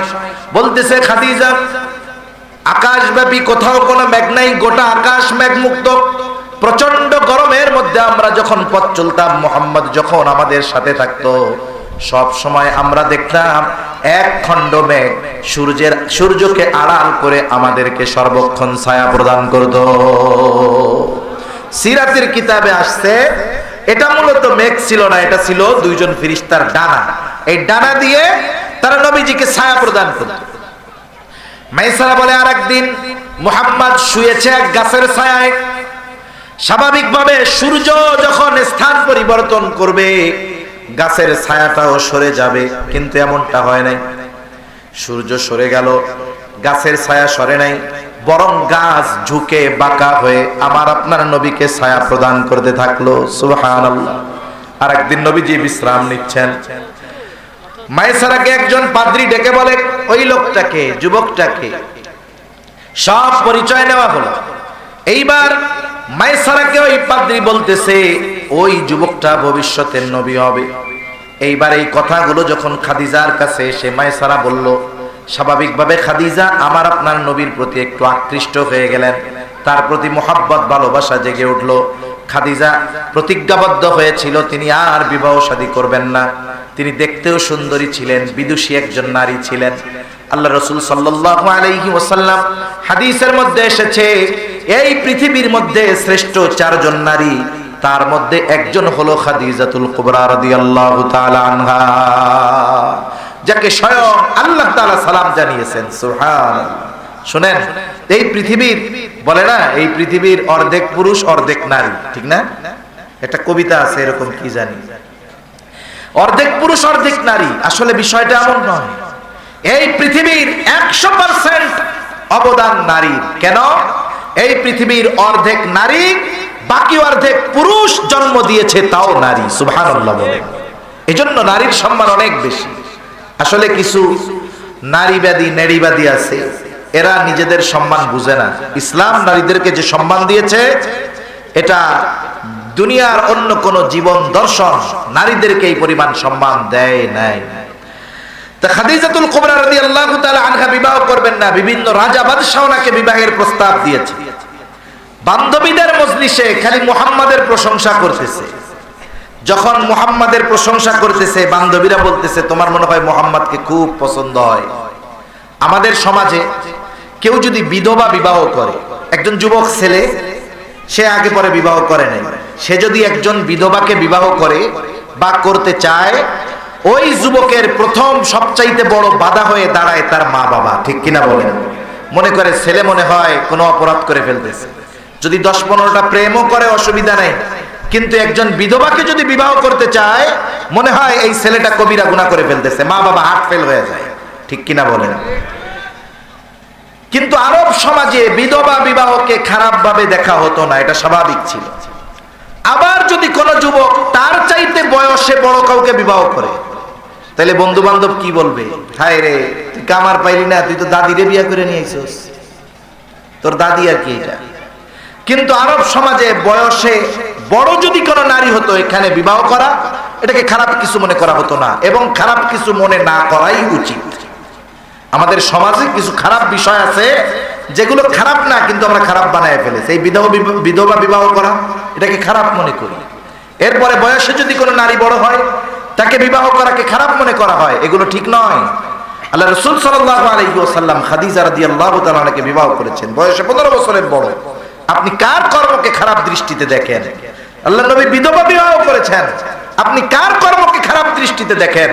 বলতেছে, খাদিজা, আকাশব্যাপী কোথাও কোনো মেঘ নাই, গোটা আকাশ মেঘমুক্ত। প্রচন্ড গরমের মধ্যে আমরা যখন পথ চলতাম, মুহাম্মদ যখন আমাদের সাথে থাকতো, সব সময় আমরা দেখতাম এক খণ্ড মেঘ সূর্যকে আড়াল করে আমাদেরকে সর্বক্ষণ ছায়া প্রদান করত। সিরাতের কিতাবে আসছে, এটা মূলত মেঘ ছিল না, এটা ছিল দুইজন ফেরেশতার ডানা। এই ডানা দিয়ে তারা নবীজিকে ছায়া প্রদান করত। মাইসারা বলে, আর একদিন মুহাম্মদ শুয়েছে এক গাছের ছায়ায়। স্বাভাবিকভাবে সূর্য যখন স্থান পরিবর্তন করবে, গাছের ছায়াটাও সরে যাবে, কিন্তু এমনটা হয় নাই। সূর্য সরে গেল, গাছের ছায়া সরে নাই, বরং গাছ ঝুঁকে বাঁকা হয়ে আমার আপনার নবীকে ছায়া প্রদান করতে থাকলো। সুবহানাল্লাহ। আর একদিন নবীজি বিশ্রাম নিচ্ছেন। মাইসারাকে একজন পাদ্রী ডেকে বলে, ওই লোকটাকে, যুবকটাকে। সব পরিচয় নেওয়া হলো। এইবার মাইসারাকে ওই পাদ্রী বলতেছে, ওই যুবকটা ভবিষ্যতের নবী হবে। এইবার এই কথাগুলো যখন খাদিজার কাছে এসে মাইসারা বলল, স্বাভাবিকভাবে খাদিজা আমার আপনার নবীর প্রতি একটু আকৃষ্ট হয়ে গেলেন। তার প্রতি মোহাব্বত, ভালোবাসা জেগে উঠল। খাদিজা প্রতিজ্ঞাবদ্ধ হয়েছিল তিনি আর বিবাহ শাদী করবেন না। তিনি দেখতেও সুন্দরী ছিলেন, বিদুষী একজন নারী ছিলেন। আল্লাহ রাসূল সাল্লাল্লাহু আলাইহি ওয়াসাল্লাম হাদিসের মধ্যে এসেছে, এই পৃথিবীর মধ্যে শ্রেষ্ঠ চারজন নারী, তার মধ্যে একজন হলো খাদিজাতুল কুবরা রাদিয়াল্লাহু তাআলা আনহা, যাকে স্বয়ং আল্লাহ তাআলা সালাম জানিয়েছেন। সুবহানাল্লাহ। শুনেন, এই পৃথিবীর, বলে না, এই পৃথিবীর অর্ধেক পুরুষ অর্ধেক নারী, ঠিক না? একটা কবিতা আছে এরকম, কি জানি, অর্ধেক পুরুষ অর্ধেক নারী। আসলে বিষয়টা এমন নয়। এই পৃথিবীর 100% অবদান নারীর। কেন? এই পৃথিবীর অর্ধেক নারী, বাকি অর্ধেক পুরুষ জন্ম দিয়েছে, তাও নারী। সুবহানাল্লাহ বলে। এজন্য নারীর সম্মান অনেক বেশি। আসলে কিছু নারীবাদী আছে, এরা নিজেদের সম্মান বুঝে না। ইসলাম নারীদেরকে যে সম্মান দিয়েছে, এটা দুনিয়ার অন্য কোন জীবন দর্শন নারীদেরকে এই পরিমাণ সম্মান দেয় নাই। তা খাদিজাতুল কুবরা রাদিয়াল্লাহু তাআলা আনহা বিবাহ করবেন না, বিভিন্ন রাজা বাদশাহ ওনাকে বিবাহের প্রস্তাব দিয়েছে। বান্ধবীদের মজলিসে খালি মুহাম্মাদের প্রশংসা করতেছে। যখন মুহাম্মাদের প্রশংসা করতেছে, বান্ধবীরা বলতেছে তোমার মনে হয় মুহাম্মাদকে খুব পছন্দ হয়। আমাদের সমাজে কেউ যদি বিধবা বিবাহ করে, একজন যুবক ছেলে, সে আগে পরে বিবাহ করে নাই, সে যদি একজন বিধবাকে বিবাহ করে বা করতে চায়, ওই যুবকের প্রথম সবচাইতে বড় বাধা হয়ে দাঁড়ায় তার মা বাবা। ঠিক কিনা বলেন? মনে করে ছেলে মনে হয় কোনো অপরাধ করে ফেলতেছে। যদি 10-15টা প্রেমও করে অসুবিধা নেই, কিন্তু একজন বিধবাকে যদি বিবাহ করতে চায়, মনে হয় এই ছেলেটা কবিরা গুনাহ করে ফেলতেছে, মা বাবা হার্ট ফেল হয়ে যায়। ঠিক কিনা বলেন? কিন্তু আরব সমাজে বিধবা বিবাহকে খারাপ ভাবে দেখা হতো না, এটা স্বাভাবিক ছিল। আবার যদি কোনো যুবক তার চাইতে বয়সে বড় কাউকে বিবাহ করে, তাহলে বন্ধু বান্ধব কি বলবে? হায় রে, তুই কামার পাইলি না, তুই তো দাদিরে বিয়ে করে নিয়ে আইছিস, তোর দাদি আর কি এটা। কিন্তু আরব সমাজে বয়সে বড় যদি কোনো নারী হতো, এখানে বিবাহ করা এটাকে খারাপ কিছু মনে করা হতো না, এবং খারাপ কিছু মনে না করাই উচিত। আমাদের সমাজে কিছু খারাপ বিষয় আছে যেগুলো খারাপ না, কিন্তু আমরা খারাপ বানায় ফেলেছি। এই বিধবা বিবাহ করা এটাকে খারাপ মনে করি। এরপরে বয়সে যদি কোনো নারী বড় হয়, তাকে বিবাহ করাকে খারাপ মনে করা হয়, এগুলো ঠিক নয়। আল্লাহ রাসূল সাল্লাল্লাহু আলাইহি ওয়াসাল্লাম খাদিজা রাদিয়াল্লাহু তাআলা আনহাকে বিবাহ করেছেন, বয়সে 15 বছরের বড়। আপনি কার কর্মকে খারাপ দৃষ্টিতে দেখেন? আল্লাহ নবী বিধবা বিবাহ করেছেন, আপনি কার কর্মকে খারাপ দৃষ্টিতে দেখেন?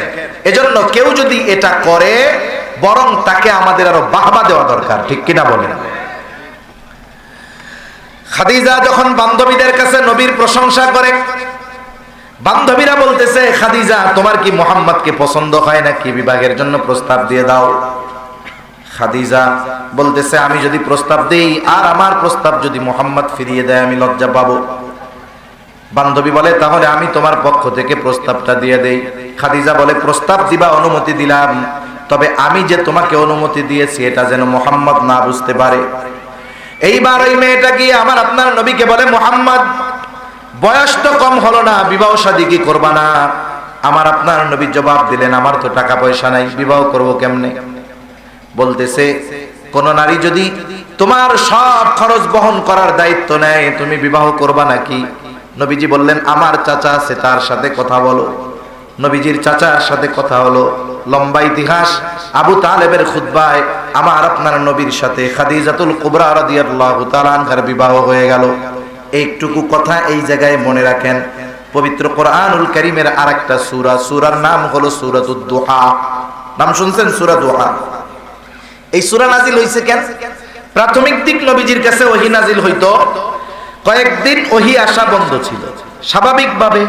এজন্য কেউ যদি এটা করে, বরং তাকে আমাদের আরো বাহবা দেওয়া দরকার। ঠিক কিনা বলেন? খাদিজা যখন বান্ধবীদের কাছে নবীর প্রশংসা করে, বান্ধবীরা বলতেছে, খাদিজা তোমার কি মুহাম্মদকে পছন্দ হয় নাকি? বিবাহের জন্য প্রস্তাব দিয়ে দাও। খাদিজা বলতেছে, আমি যদি প্রস্তাব দেই আর আমার প্রস্তাব যদি মুহাম্মদ ফিরিয়ে দেয়, আমি লজ্জা পাবো। বান্ধবী বলে, তাহলে আমি তোমার পক্ষ থেকে প্রস্তাবটা দিয়ে দেই। খাদিজা বলে, প্রস্তাব দিবা, অনুমতি দিলাম, তবে আমি যে তোমাকে অনুমতি দিয়েছি এটা যেন মুহাম্মদ না বুঝতে পারে। এইবার ওই মেয়েটা গিয়ে আমার আপনার নবীকে বলে, মুহাম্মদ বয়স তো কম হলো না, বিবাহ শাদী কি করবা না? আমার আপনার নবী জবাব দিলেন, আমার তো টাকা পয়সা নাই, বিবাহ করব কেমনে? বলতেছে, কোন নারী যদি তোমার সব খরচ বহন করার দায়িত্ব নেয়, তুমি বিবাহ করবা নাকি? নবীজি বললেন, আমার চাচা আছে, তার সাথে কথা বলো। নবীজির চাচার সাথে কথা হলো। লম্বা ইতিহাস। আবু তালেবের খুতবায় আমার আপনার নবীর সাথে খাদিজাতুল কুবরা রাদিয়াল্লাহু তাআলা আনহার বিবাহ হয়ে গেল। এইটুকু কথা এই জায়গায় মনে রাখেন। পবিত্র কোরআনুল কারীমের আরেকটা সূরা, সূরার নাম হলো সূরাতুদ দুহা। নাম শুনছেন? সূরা দুহা। এই সূরা নাজিল হইছে কেন? প্রাথমিক দিক নবীজির কাছে ওহী নাজিল হইতো, কয়েকদিন ওহী আসা বন্ধ ছিল। স্বাভাবিকভাবে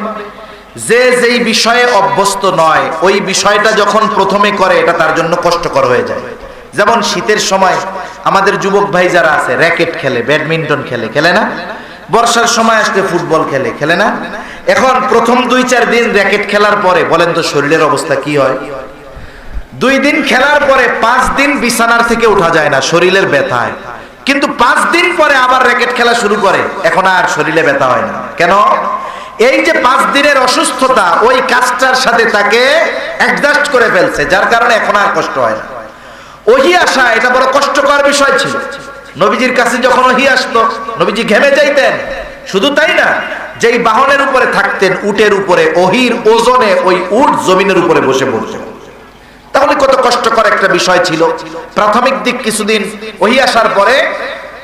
যে যেই বিষয়ে অভ্যস্ত নয়, ওই বিষয়টা যখন প্রথমে করে, এটা তার জন্য কষ্টকর হয়ে যায়। যেমন শীতের সময় আমাদের যুবক ভাই যারা আছে, র্যাকেট খেলে, ব্যাডমিন্টন খেলে, খেলে না? বর্ষার সময় আসলে ফুটবল খেলে, খেলে না? এখন প্রথম 2-4 দিন র্যাকেট খেলার পরে বলেন তো শরীরের অবস্থা কি হয়? 2 দিন খেলার পরে 5 দিন বিছানার থেকে উঠা যায় না, শরীরের ব্যথায়। কিন্তু 5 দিন পরে আবার র্যাকেট খেলা শুরু করে, এখন আর শরীরে ব্যথা হয় না। কেন? এই যে 5 দিনের অসুস্থতা, ওই কাজটার সাথে তাকে অ্যাডজাস্ট করে ফেলছে, যার কারণে এখন আর কষ্ট হয় না। ওহী আসা এটা বড় কষ্টকর বিষয় ছিল। নবীজির কাছে যখন ওহী আসতো, নবীজি ঘেমে যাইতেন। শুধু তাই না, যেই বাহনের উপরে থাকতেন, উটের উপরে, ওহীর ওজনে ওই উট জমিনের উপরে বসে পড়তো। তাহলে কত কষ্টকর একটা বিষয় ছিল। প্রাথমিক দিক কিছুদিন ওহী আসার পরে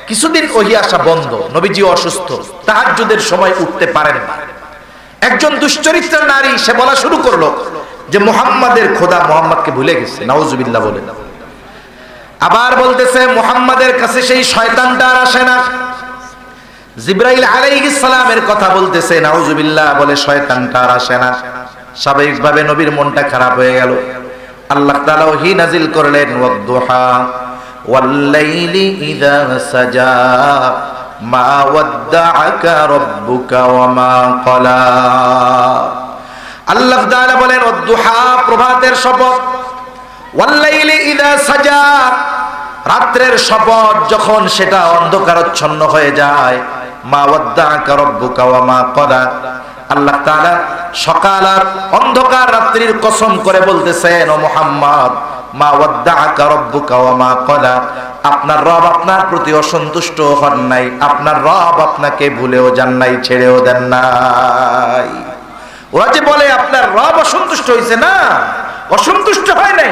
কিছুদিন ওহী আসা বন্ধ, নবীজি অসুস্থ, তাহাজ্জুদের সময় উঠতে পারেন না। একজন দুশ্চরিত্রের নারী সে বলা শুরু করলো যে মুহাম্মাদের খোদা মুহাম্মদকে ভুলে গেছে, নাউজুবিল্লাহ বলে। আবার বলতেছে, মুহাম্মাদের কাছে সেই শয়তানটা আর আসে না। জিবরাইল আলাইহিস সালামের কথা বলতেছে, নাউজুবিল্লাহ বলে, শয়তানটা আর আসে না। স্বাভাবিকভাবে নবীর মনটা খারাপ হয়ে গেল। আল্লাহ তাআলা ওহী নাজিল করলেন, ওয়াদ-দুহা ওয়াল-লাইলি ইযা সাজা মা ওয়াদ্দাআকা রাব্বুকা ওয়া মা ক্বালা। আল্লাহ তাআলা বলেন, ওয়াদ-দুহা প্রভাতের শপথ, ওয়াল-লাইলি ইযা সাজা রাত্রের শপথ, যখন সেটা অন্ধকারাচ্ছন্ন হয়ে যায়, মা ওয়াদ্দাআকা রাব্বুকা ওয়া মা ক্বালা। আল্লাহ তাআলা সকাল আর অন্ধকার রাত্রির কসম করে বলতেছেন, ও মুহাম্মদ মা ওয়াদ্দাআকা রাব্বুকা ওয়া মা ক্বালা, আপনার রব আপনার প্রতি অসন্তুষ্ট হন নাই, আপনার রব আপনাকে ভুলেও যান নাই, ছেড়েও দেন নাই। ওরা যে বলে আপনার রব অসন্তুষ্ট হয়েছে, না, অসন্তুষ্ট হয় নাই,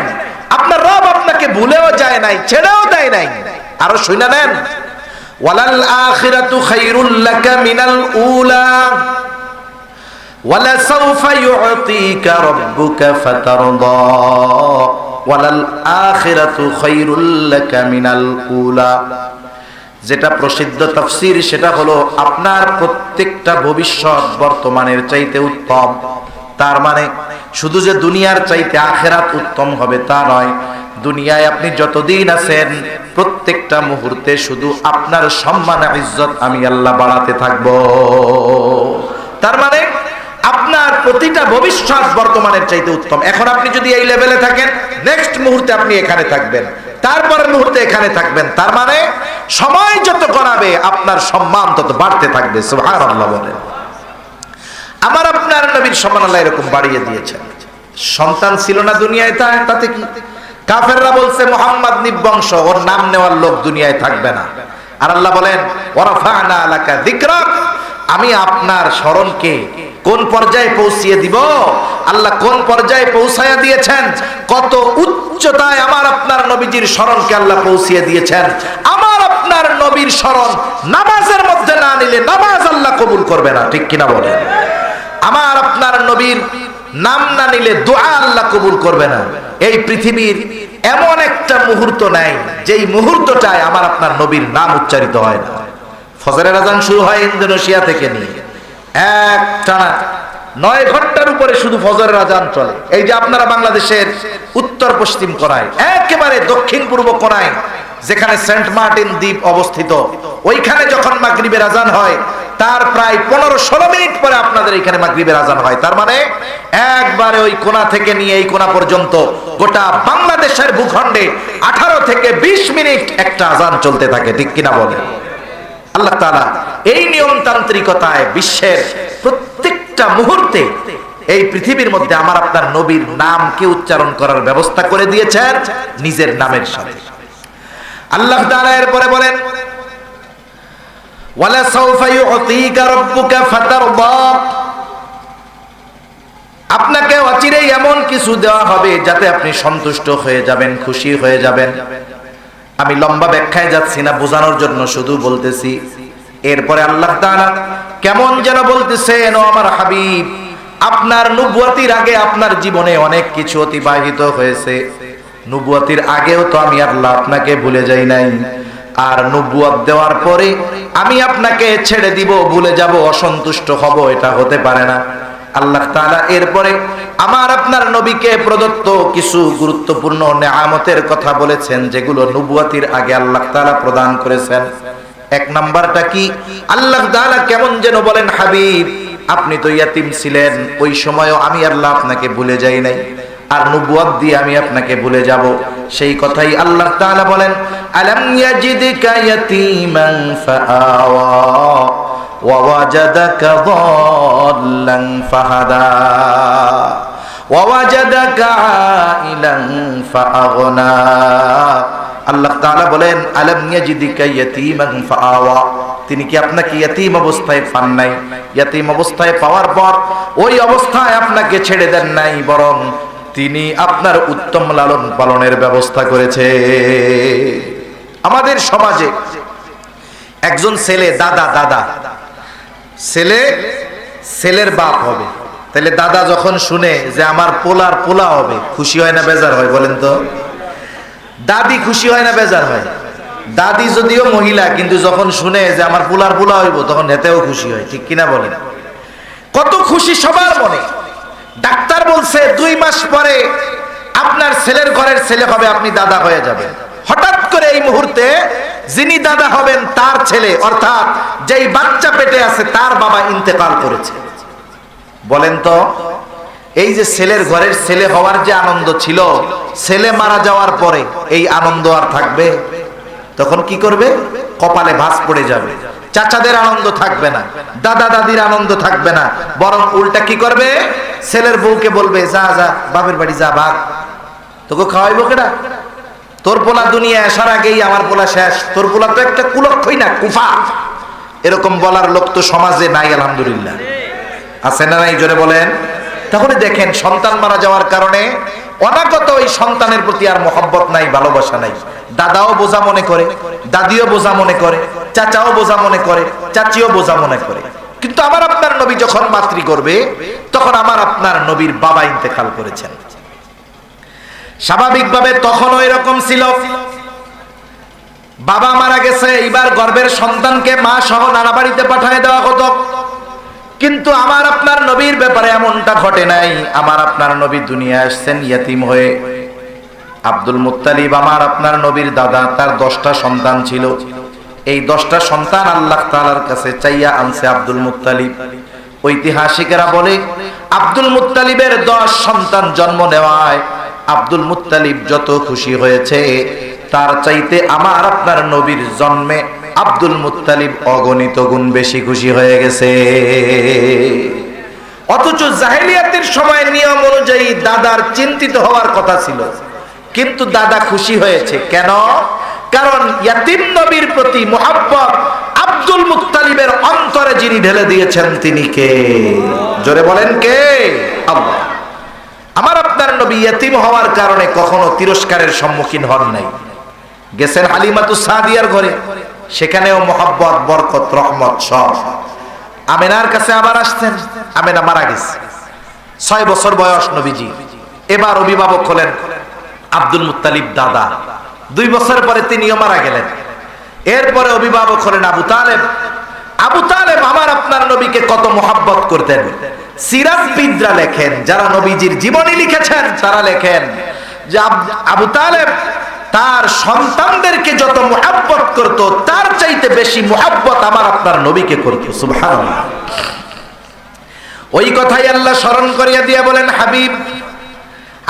আপনার রব আপনাকে ভুলেও যায় নাই, ছেড়েও দেয় নাই। আরো শুনে নেন, ওয়ালাল আখিরাতু খায়রুল লাকা মিনাল উলা ওয়ালা সাওফা ইউতিকা রাব্বুকা ফাতারদা ওয়ালাল আখিরাতু খায়রুল লাকা মিনাল উলা। যেটা প্রসিদ্ধ তাফসীর সেটা হলো আপনার প্রত্যেকটা ভবিষ্যৎ বর্তমানের চাইতে উত্তম। তার মানে শুধু যে দুনিয়ার চাইতে আখিরাত উত্তম হবে তা নয়, দুনিয়ায় আপনি যতদিন আছেন প্রত্যেকটা মুহূর্তে শুধু আপনার সম্মান ইজ্জত আমি আল্লাহ বাড়াতে থাকব। তার মানে আপনার প্রতিটা ভবিষ্যৎ বর্তমানের চাইতে উত্তম। এখন আপনি যদি এই লেভেলে থাকেন, নেক্সট মুহূর্তে আপনি এখানে থাকবেন, তারপরের মুহূর্তে এখানে থাকবেন। তার মানে সময় যত গড়াবে আপনার সম্মান তত বাড়তে থাকবে। সুবহানাল্লাহ বলেন। আমার আপনার নবীর সম্মান আল্লাহ এরকম বাড়িয়ে দিয়েছেন। সন্তান ছিল না দুনিয়ায়, তাতে কি? কাফেররা বলছে মুহাম্মদ নিবংশ, ওর নাম নেওয়ার লোক দুনিয়ায় থাকবে না। আর আল্লাহ বলেন ওয়ারাফা'না লাকা যিকরাক, আমি আপনার স্মরণকে কোন পর্যায়ে পৌঁছিয়ে দিব? আল্লাহ কোন পর্যায়ে পৌঁছায়া দিয়েছেন, কত উচ্চতায় আমার আপনার নবীজির স্মরণকে আল্লাহ পৌঁছিয়ে দিয়েছেন। আমার আপনার নবীর স্মরণ নামাজের মধ্যে না নিলে নামাজ আল্লাহ কবুল করবে না, ঠিক কিনা বলেন? আমার আপনার নবীর নাম না নিলে দোয়া আল্লাহ কবুল করবে না। এই পৃথিবীর এমন একটা মুহূর্ত নাই যেই মুহূর্তটায় আমার আপনার নবীর নাম উচ্চারিত হয় না। ফজরের আজান শুরু হয় ইন্দোনেশিয়া থেকে নিয়ে এক টানা 9 ঘন্টার উপরে শুধু ফজরের আজান চলে। এই যে আপনারা বাংলাদেশের উত্তর পশ্চিম কোণায়, একেবারে দক্ষিণ পূর্ব কোণায় যেখানে সেন্ট মার্টিন দ্বীপ অবস্থিত, ওইখানে যখন মাগরিবের আজান হয় তার প্রায় 15-16 মিনিট পরে আপনাদের এখানে মাগরিবের আজান হয়। তার মানে একবারে ওই কোণা থেকে নিয়ে এই কোণা পর্যন্ত গোটা বাংলাদেশের ভূখণ্ডে 18 থেকে 20 মিনিট একটা আজান চলতে থাকে, ঠিক কিনা বলেন? আল্লাহ তাআলা এই নিয়মতান্ত্রিকতায় বিশ্বের প্রত্যেকটা মুহূর্তে এই পৃথিবীর মধ্যে আমার আপনার নবীর নামকে উচ্চারণ করার ব্যবস্থা করে দিয়েছেন নিজের নামের সাথে। আল্লাহ তাআলা এরপরে বলেন ওয়ালা সাওফা ইউতিকা রাব্বুকা ফাতারদা, আপনাকে অচিরেই এমন কিছু দেওয়া হবে যাতে আপনি সন্তুষ্ট হয়ে যাবেন, খুশি হয়ে যাবেন। আমি লম্বা ব্যাখ্যায় যাচ্ছি না, বোঝানোর জন্য শুধু বলতেছি। এরপরে আল্লাহ তাআলা কেমন যেন বলতেছেন, ও আমার হাবিব, আপনার নবুয়তির আগে আপনার জীবনে অনেক কিছু অতিবাহিত হয়েছে। নবুয়তির আগেও তো আমি আল্লাহ আপনাকে ভুলে যাই নাই, আর নবুয়ত দেওয়ার পরে আমি আপনাকে ছেড়ে দিব, ভুলে যাব, অসন্তুষ্ট হব, এটা হতে পারে না। আল্লাহ তাআলা এরপরে আমার আপনার নবীকে প্রদত্ত কিছু গুরুত্বপূর্ণ নেয়ামতের কথা বলেছেন, যেগুলো নবুয়তির আগে আল্লাহ তাআলা প্রদান করেছেন। এক নাম্বারটা কি? আল্লাহ তাআলা কেমন যেন বলেন, হাবিব আপনি তো ইয়াতিম ছিলেন, ওই সময়ও আমি আল্লাহ আপনাকে ভুলে যাই নাই, আর নবুয়ত দিয়ে আমি আপনাকে ভুলে যাব। সেই কথাই আল্লাহ তাআলা বলেন, আলাম ইয়াজিদকা ইয়াতীমান ফাআওয়া ওয়া ওয়াজাদাকা দাল্লান ফাহাদা ওয়া ওয়াজাদাকা আইলান ফাআগনা। আল্লাহ তাআলা বলেন, আলাম ইয়াজিদকা ইয়াতীমান ফাআওয়া, তিনি কি আপনাকে ইয়াতীম অবস্থায় পান নাই? ইয়াতীম অবস্থায় পাওয়ার পর ওই অবস্থায় আপনাকে ছেড়ে দেন নাই, বরং তিনি আপনার উত্তম লালন পালনের ব্যবস্থা করেছে। আমাদের সমাজে একজন ছেলে দাদা ছেলের বাপ হবে, তাহলে দাদা যখন শুনে যে আমার পোলার পোলা হবে, খুশি হয় না বেজার হয়? বলেন তো। দাদি খুশি হয় না বেজার হয়? দাদি যদিও মহিলা, কিন্তু যখন শুনে যে আমার পোলার পোলা হইব তখন হেতেও খুশি হয়, ঠিক কিনা বলেন? কত খুশি সবার মনে। ডাক্তার বলছে 2 মাস পরে আপনার ছেলের ঘরের ছেলে হবে, আপনি দাদা হয়ে যাবেন। হঠাৎ করে এই মুহূর্তে যিনি দাদা হবেন তার ছেলে, অর্থাৎ যেই বাচ্চা পেটে আছে তার বাবা ইন্তেকাল করেছে। বলেন তো, এই যে ছেলের ঘরের ছেলে হওয়ার যে আনন্দ ছিল, ছেলে মারা যাওয়ার পরে এই আনন্দ আর থাকবে? তখন কি করবে? কপালে ভাঁজ পড়ে যাবে। চাচাদের আনন্দ থাকবে না, দাদা দাদির আনন্দ থাকবে না, বরং উল্টা কি করবে? ছেলের বউকে বলবে, যা যা বাপের বাড়ি যা, ভাগ, তোকে খাওয়াইবো কেডা? তোর পোলা দুনিয়া আসার আগেই আমার পোলা শেষ, তোর পোলা তো একটা কুলক্ষই না, কুফা। এরকম বলার লোক তো সমাজে নাই, আলহামদুলিল্লাহ। আছে না নাই? জোরে বলেন। তাহলে দেখেন, সন্তান মারা যাওয়ার কারণে অনাগত ওই সন্তানের প্রতি আর মহব্বত নাই, ভালোবাসা নাই। দাদাও বোঝা মনে করে, দাদিও বোঝা মনে করে, চাচাও বোঝা মনে করে, চাচিও বোঝা মনে করে। কিন্তু আমার আপনার নবী যখন মাতৃ করবে, তখন আমার আপনার নবীর বাবা ইন্তেকাল করেছেন। স্বাভাবিকভাবে তখনও এরকম ছিল, বাবা মারা গেছে, এবার গর্ভের সন্তানকে মা সহ নানা বাড়িতে পাঠিয়ে দেওয়া হতো। কিন্তু আমার আপনার নবীর ব্যাপারে এমনটা ঘটে নাই। আমার আপনার নবী দুনিয়া আসছেন ইয়াতিম হয়ে। আব্দুল মুত্তালিব আমার আপনার নবীর দাদা, তার 10টা সন্তান ছিল। এই 10টা সন্তান আল্লাহ তাআলার কাছে চাইয়া আনছে আব্দুল মুত্তালিব। ঐতিহাসিকেরা বলে, আব্দুল মুত্তালিবের 10 সন্তান জন্ম নেওয়ায় আব্দুল মুত্তালিব যত খুশি হয়েছে, তার চাইতে আমার আপনার নবীর জন্মে আব্দুল মুত্তালিব অগণিত গুণ বেশি খুশি হয়ে গেছে। অথচ জাহেলিয়াতের সময় নিয়ম অনুযায়ী দাদার চিন্তিত হওয়ার কথা ছিল, কিন্তু দাদা খুশি হয়েছে কেন? কারণ ইয়াতিম নবীর প্রতি মুহাব্বত আব্দুল মুত্তালিবের অন্তরে যিনি ঢেলে দিয়েছেন তিনি কে? জোরে বলেন কে? আল্লাহ। আমার আপনার নবী ইয়াতিম হওয়ার কারণে কখনো তিরস্কারের সম্মুখীন হন নাই। গেছেন হালিমাতুস সাদিয়ার ঘরে, সেখানেও মহব্বত, বরকত, রহমত সব। আমেনার কাছে আবার আসছেন, আমেনা মারা গেছে, 6 বছর বয়স নবীজি। এবার অভিভাবক হলেন আব্দুল মুত্তালিব দাদা। 2 বছর পরে তিনিও মারা গেলেন। এরপরে অভিভাবক হলেন আবু তালেব। আবু তালেব আমার আপনার নবীকে কত মহব্বত করতেন। সিরাতবিদরা লেখেন, যারা নবীজির জীবনী লিখেছেন তারা লেখেন যে আবু তালেব তার সন্তানদেরকে যত মুহাব্বত করত, তার চাইতে বেশি মুহাব্বত আমার আপনার নবীকে করত। সুবহানাল্লাহ। ওই কথাই আল্লাহ স্মরণ করিয়া দিয়ে বলেন, হাবিব,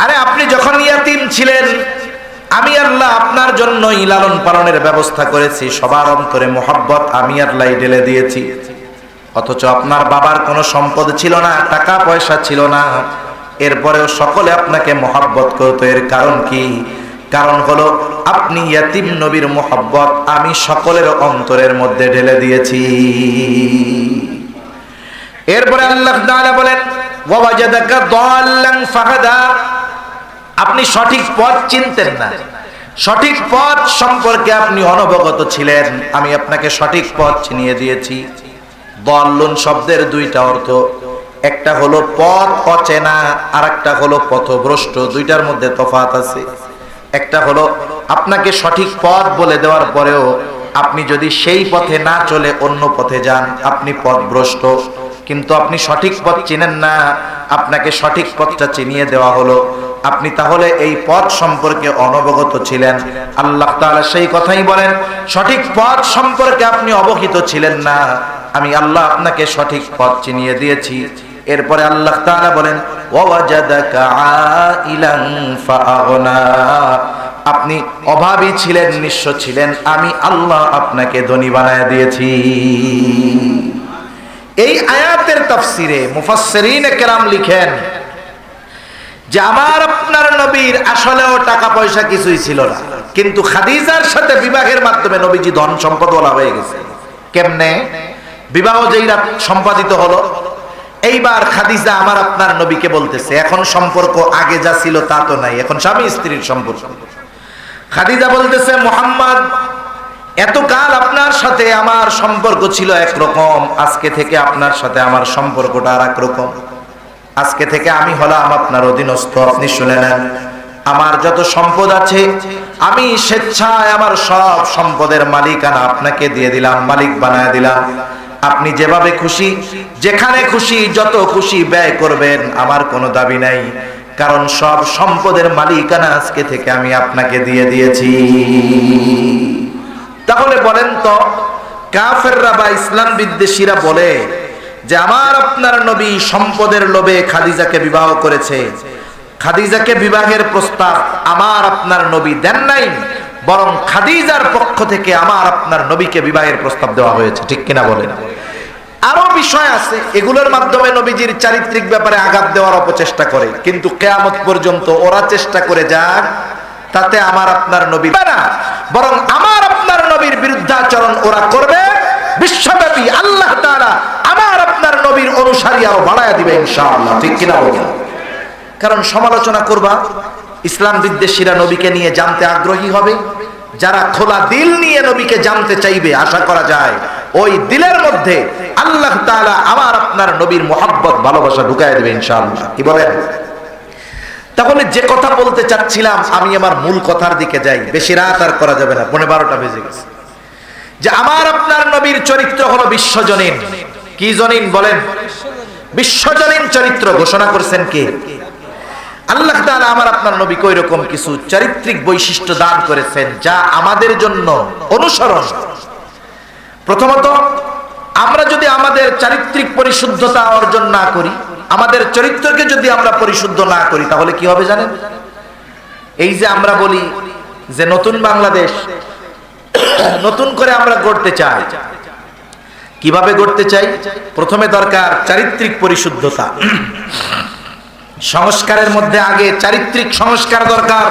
আরে আপনি যখন ইয়াতিম ছিলেন, আমি আল্লাহ আপনার জন্য লালন পালনের ব্যবস্থা করেছি, সবার অন্তরে মুহাব্বত আমি আল্লাহ ঢেলে দিয়েছি। অথচ আপনার বাবার কোনো সম্পদ ছিল না, টাকা পয়সা ছিল না, এরপরেও সকলে আপনাকে মুহাব্বত করত। এর কারণ কি? কারণ হলো আপনি ইয়াতিম নবীর মুহাব্বত আমি সকলের অন্তরের মধ্যে ঢেলে দিয়েছি। এরপরে আল্লাহ তাআলা বলেন, ওয়াজাদাকা দাল্লান ফাহাদা। আপনি সঠিক পথ চিনতেন না, সঠিক পথ সম্পর্কে আপনি অনবগত ছিলেন, আমি আপনাকে সঠিক পথ চিনিয়ে দিয়েছি। দাল্লুন শব্দের 2টা অর্থ, একটা হলো পথ অচেনা, আর একটা হলো পথভ্রষ্ট। 2টার মধ্যে তফাৎ আছে। একটা হলো আপনাকে সঠিক পথ বলে দেওয়ার পরেও আপনি যদি সেই পথে না চলে অন্য পথে যান, আপনি পথভ্রষ্ট। কিন্তু আপনি সঠিক পথ চিনেন না, আপনাকে সঠিক পথটা চিনিয়ে দেওয়া হলো, আপনি তাহলে এই পথ সম্পর্কে অনবগত ছিলেন। আল্লাহ তাআলা সেই কথাই বলেন, সঠিক পথ সম্পর্কে আপনি অবহিত ছিলেন না, আমি আল্লাহ আপনাকে সঠিক পথ চিনিয়ে দিয়েছি। এরপরে আল্লাহ তাআলা বলেন, ওয়াজাদাকা আইলান ফাআগনা। আপনি অভাবী ছিলেন, নিঃস্ব ছিলেন, আমি আল্লাহ আপনাকে ধনী বানায় দিয়েছি। এই আয়াতের তাফসিরে মুফাসসিরিনে কেরাম লিখেন যে আমার আপনার নবীর আসলেও টাকা পয়সা কিছুই ছিল না, কিন্তু খাদিজার সাথে বিবাহের মাধ্যমে নবীজি ধন সম্পদওয়ালা হয়ে গেছে। কেমনে? বিবাহ যেই রাত সম্পাদিত হলো, এইবার খাদিজা আমার আপনার নবীকে বলতেছে, এখন সম্পর্ক আগে যা ছিল তা তো নাই, এখন স্বামী স্ত্রীর সম্পর্ক। খাদিজা বলতেছে, মুহাম্মদ, এতকাল আপনার সাথে আমার সম্পর্ক ছিল একরকম, আজকে থেকে আপনার সাথে আমার সম্পর্কটা আর একরকম। আজকে থেকে আমি হলাম আপনার অধীনস্থ। আপনি শুনে নেন, আমার যত সম্পদ আছে আমি স্বেচ্ছায় আমার সব সম্পদের মালিকানা আপনাকে দিয়ে দিলাম, মালিক বানায় দিলাম। আপনি যেভাবে খুশি, যেখানে খুশি, যত খুশি ব্যয় করবেন, আমার কোনো দাবি নাই, কারণ সব সম্পদের মালিকানা আজকে থেকে আমি আপনাকে দিয়ে দিয়েছি। তাহলে বলেন তো, কাফেররা বা ইসলাম বিদ্বেষীরা বলে যে আমার আপনার নবী সম্পদের লোভে খাদিজাকে বিবাহ করেছে, খাদিজাকে বিবাহের প্রস্তাব আমার আপনার নবী দেন নাই, বরং খাদিজার পক্ষ থেকে আমার আপনার নবীকে বিবাহের প্রস্তাব দেওয়া হয়েছে। ঠিক কিনা বলেন? আরো বিষয় আছে, এগুলোর মাধ্যমে নবীজির চারিত্রিক ব্যাপারে আঘাত দেওয়ার অপচেষ্টা করে, কিন্তু কিয়ামত পর্যন্ত ওরা চেষ্টা করে যাক তাতে আমার আপনার নবী না, বরং আমার আপনার নবীর বিরুদ্ধাচরণ ওরা করবে, বিশ্বব্যাপী আল্লাহ তাআলা আমার আপনার নবীর অনুসারী আরো বাড়ায়া দিবে ইনশাআল্লাহ। ঠিক কিনা বলেন? কারণ সমালোচনা করবা, ইসলাম বিদ্বেষীরা নবীকে নিয়ে জানতে আগ্রহী হবে, যারা খোলা দিল নিয়ে নবীকে জানতে চাইবে আশা করা যায় ওই দিলের মধ্যে আল্লাহ তাআলা আমার আপনার নবীর মোহাব্বত ভালোবাসা ঢুকায় দেবে ইনশাআল্লাহ। কি বলেন? তাহলে যে কথা বলতে চাচ্ছিলাম, আমি আমার মূল কথার দিকে যাই, বেশি রাত আর করা যাবে না, 12টা বেজে গেছে। যে আমার আপনার নবীর চরিত্র হলো বিশ্বজনীন। কি জনীন বলেন? বিশ্বজনীন চরিত্র ঘোষণা করেছেন কে? আল্লাহ তাআলা আমার আপনার নবীকে ওইরকম কিছু চারিত্রিক বৈশিষ্ট্য দান করেছেন যা আমাদের জন্য অনুসরণ। প্রথমত, আমরা যদি আমাদের চারিত্রিক পরিশুদ্ধতা অর্জন না করি, আমাদের চরিত্রকে যদি আমরা পরিশুদ্ধ না করি, তাহলে কি হবে জানেন? এই যে আমরা বলি যে নতুন বাংলাদেশ নতুন করে আমরা গড়তে চাই, কিভাবে গড়তে চাই? প্রথমে দরকার চারিত্রিক পরিশুদ্ধতা। সংস্কারের মধ্যে আগে চারিত্রিক সংস্কার দরকার।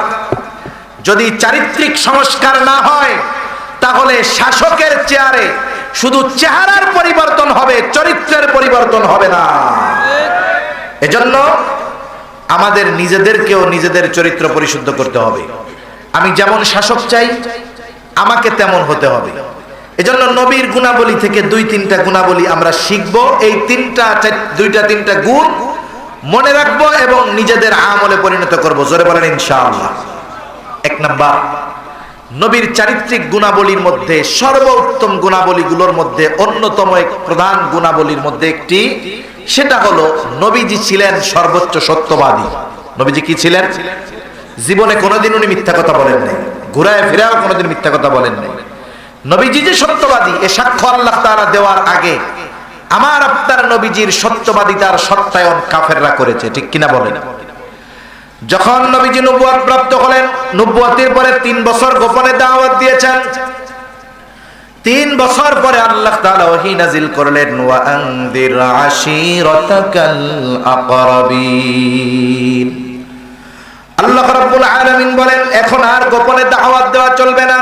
যদি চারিত্রিক সংস্কার না হয়, তাহলে শাসকের চেয়ারে শুধু চেহারার পরিবর্তন হবে, চরিত্রের পরিবর্তন হবে না। এজন্য আমাদের নিজেদেরকেও নিজেদের চরিত্র পরিশুদ্ধ করতে হবে। আমি যেমন শাসক চাই, আমাকে তেমন হতে হবে। এজন্য নবীর গুণাবলী থেকে 2-3টা গুণাবলী আমরা শিখব। এই 2-3টা গুণ মনে রাখবো এবং নিজেদের আমলে পরিণত করব। জোরে বলেন ইনশাআল্লাহ। 1 নাম্বার, নবীর চারিত্রিক গুণাবলীর মধ্যে সর্বোত্তম গুণাবলীগুলোর মধ্যে অন্যতম এক প্রধান গুণাবলীর মধ্যে একটি, সেটা হলো নবীজি ছিলেন সর্বোচ্চ সত্যবাদী। নবীজি কি ছিলেন? জীবনে কোনোদিন উনি মিথ্যা কথা বলেন নাই, ঘুরায় ফিরাও কোনোদিন মিথ্যা কথা বলেন নাই। নবীজি যে সত্যবাদী, এ সাক্ষ্য আল্লাহ তাআলা দেওয়ার আগে আমার আপনার নবীজির সত্যবাদিতার সত্যায়ন কাফেররা করেছে। ঠিক কিনা বলেন? যখন নবীজি নবুয়ত প্রাপ্ত হলেন, নবুয়তের পরে 3 বছর গোপনে দাওয়াত দিয়েছেন। 3 বছর পরে আল্লাহ তাআলা ওহী নাজিল করলেন, ওয়া আনদির আশীরাতাকাল আকরাবিন। আল্লাহ রাব্বুল আলামিন বলেন, এখন আর গোপনে দাওয়াত দেওয়া চলবে না।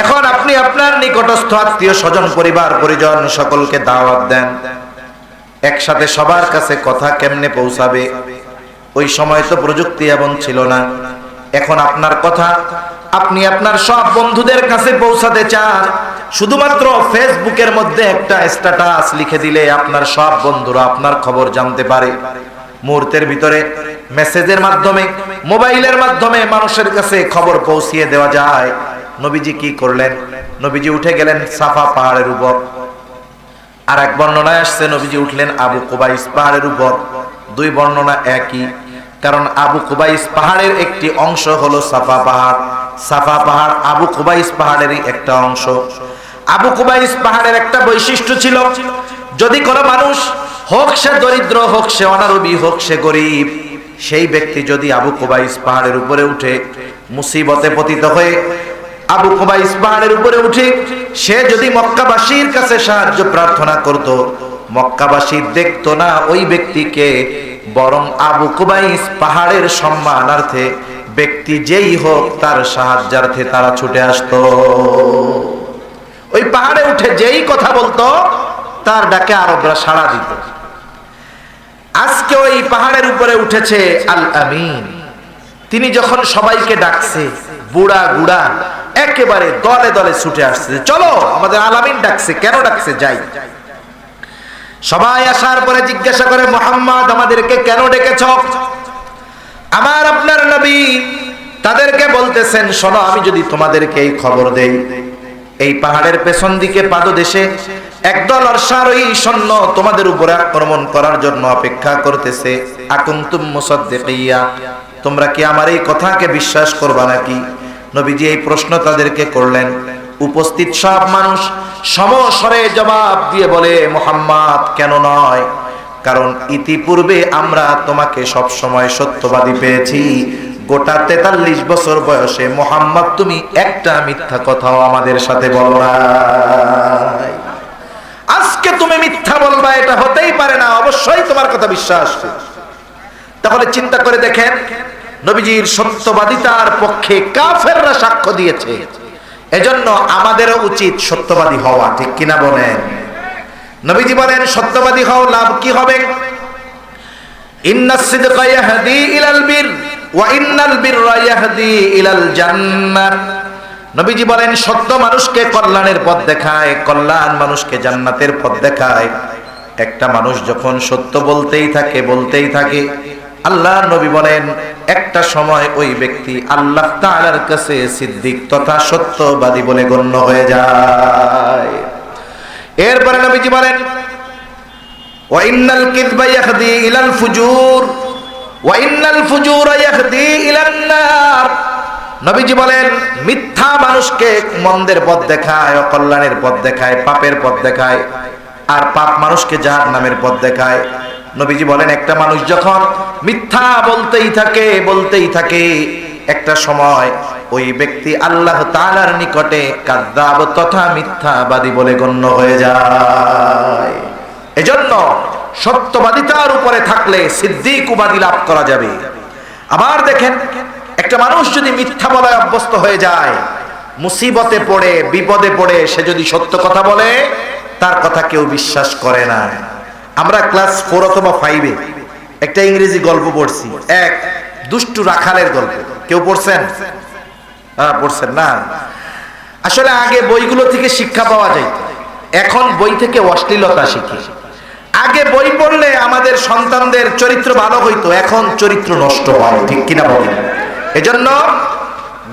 এখন আপনি আপনার নিকটস্থ আত্মীয় স্বজন, পরিবার পরিজন সকলকে দাওয়াত দেন। একসাথে সবার কাছে কথা কেমনে পৌঁছাবে? ওই সময় তো প্রযুক্তি এমন ছিল না। এখন আপনার কথা আপনি আপনার সব বন্ধুদের কাছে পৌঁছাতে চান, শুধুমাত্র ফেসবুকের মধ্যে একটা স্ট্যাটাস লিখে দিলে আপনার সব বন্ধুরা আপনার খবর জানতে পারে। মুহূর্তের ভিতরে মেসেজের মাধ্যমে, মোবাইলের মাধ্যমে মানুষের কাছে খবর পৌঁছিয়ে দেওয়া যায়। নবীজি কি করলেন? নবীজি উঠে গেলেন সাফা পাহাড়ের উপর। আর এক বর্ণনায় আসছে নবীজি উঠলেন আবু কুবাইস পাহাড়ের উপর। 2 বর্ণনা একই, কারণ আবু কুবাইস পাহাড়ের একটি অংশ হলো সাফা পাহাড়। সাফা পাহাড় আবু কুবাইস পাহাড়েরই একটা অংশ। আবু কুবাইস পাহাড়ের একটা বৈশিষ্ট্য ছিল, যদি কোনো মানুষ, হোক সে দরিদ্র, হোক সে অনারবি, হোক সে গরিব, সেই ব্যক্তি যদি আবু কুবাইস পাহাড়ের উপরে উঠে মুসিবতে পতিত হয়ে আবু কুবাইস পাহাড়ের উপরে উঠে সে যদি মক্কাবাসীর কাছে সাহায্য প্রার্থনা করত, মক্কাবাসী দেখতো না ওই ব্যক্তিকে, বরং আবু কুবাইস পাহাড়ের সম্মানার্থে ব্যক্তি যেই হোক তার সাহায্যার্থে তারা ছুটে আসতো। ওই পাহাড়ে উঠে যেই কথা বলতো তার ডাকে আরবরা সাড়া দিত। আজকে ওই পাহাড়ের উপরে উঠেছে আল আমিন। তিনি যখন সবাইকে ডাকছে, বুড়া গুড়া একেবারে দলে দলে ছুটে আসছে, চলো আমাদের আল আমিন ডাকছে, কেন ডাকছে যাই। সবাই আসার পরে জিজ্ঞাসা করে, মুহাম্মদ আমাদেরকে কেন ডেকেছ? আমার আপনার নবী তাদেরকে বলতেছেন, শোনো, আমি যদি তোমাদেরকে এই খবর দেই, এই পাহাড়ের পেছন দিকে পাদদেশে একদল অশ্বারোহী সৈন্য তোমাদের উপরে আক্রমণ করার জন্য অপেক্ষা করতেছে। আকুনতুম মুসাদ্দিকিয়া, তোমরা কি আমার এই কথাকে বিশ্বাস করবা নাকি? নবীজি এই প্রশ্ন তাদেরকে করলেন। উপস্থিত সব মানুষ সমস্বরে জবাব দিয়ে বলে, মুহাম্মদ কেন নয়, কারণ ইতিপূর্বে আমরা তোমাকে সব সময় সত্যবাদী পেয়েছি। গোটা 43 বছর বয়সে মুহাম্মদ তুমি একটা মিথ্যা কথাও আমাদের সাথে বলো না। আজকে তুমি মিথ্যা বলবা এটা হতেই পারে না, অবশ্যই তোমার কথা বিশ্বাস। তাহলে চিন্তা করে দেখেন, নবীজির সত্যবাদিতার পক্ষে কাফেররা সাক্ষ্য দিয়েছে, এজন্য আমাদেরও উচিত সত্যবাদী হওয়া, ঠিক কিনা বলেন? নবীজি বলেন সত্যবাদী হও, লাভ কি হবে? ইন্নাস সিদকা ইয়াহদি ইলাল বির ওয়া ইন্নাল বিররা ইয়াহদি ইলাল জান্নাহ। নবীজি বলেন সত্য মানুষকে কল্যাণের পথ দেখায়, কল্যাণ মানুষকে জান্নাতের পথ দেখায়। একটা মানুষ যখন সত্য বলতেই থাকে, আল্লাহর নবী বলেন একটা সময় ওই ব্যক্তি আল্লাহ তাআলার কাছে সিদ্দিক তথা সত্যবাদী বলে গণ্য হয়ে যায়। এরপরে নবীজি বলেন ওয়া ইন্নাল কিযবা ইয়াহদি ইলাল ফুজুর ওয়া ইন্নাল ফুজুরা ইয়াহদি ইলান নার। নবীজি বলেন মিথ্যা মানুষকে মন্দের পথ দেখায়, অকল্যাণের পথ দেখায়, পাপের পথ দেখায়, আর পাপ মানুষকে জাহান্নামের পথ দেখায়। নবীজি বলেন একটা মানুষ যখন মিথ্যা বলতেই থাকে একটা সময় ওই ব্যক্তি আল্লাহ তাআলার নিকটে কাযযাব তথা মিথ্যাবাদী বলে গণ্য হয়ে যায়। এজন্য সত্যবাদিতার উপরে থাকলে সিদ্দিক উপাধি লাভ করা যাবে। আবার দেখেন একটা মানুষ যদি মিথ্যা বলায় অভ্যস্ত হয়ে যায়, মুসিবতে পড়ে বিপদে পড়ে সে যদি সত্য কথা বলে তার কথা কেউ বিশ্বাস করে না। আমরা ক্লাস 4 অথবা 5-এ একটা ইংরেজি গল্প পড়ছি, এক দুষ্টু রাখালের গল্প। কেউ পড়ছেন? পড়ছেন না? আসলে আগে বইগুলো থেকে শিক্ষা পাওয়া যায়, এখন বই থেকে অশ্লীলতা শিখি। আগে বই পড়লে আমাদের সন্তানদের চরিত্র ভালো হইতো, এখন চরিত্র নষ্ট হয়, ঠিক কিনা বলেন? এজন্য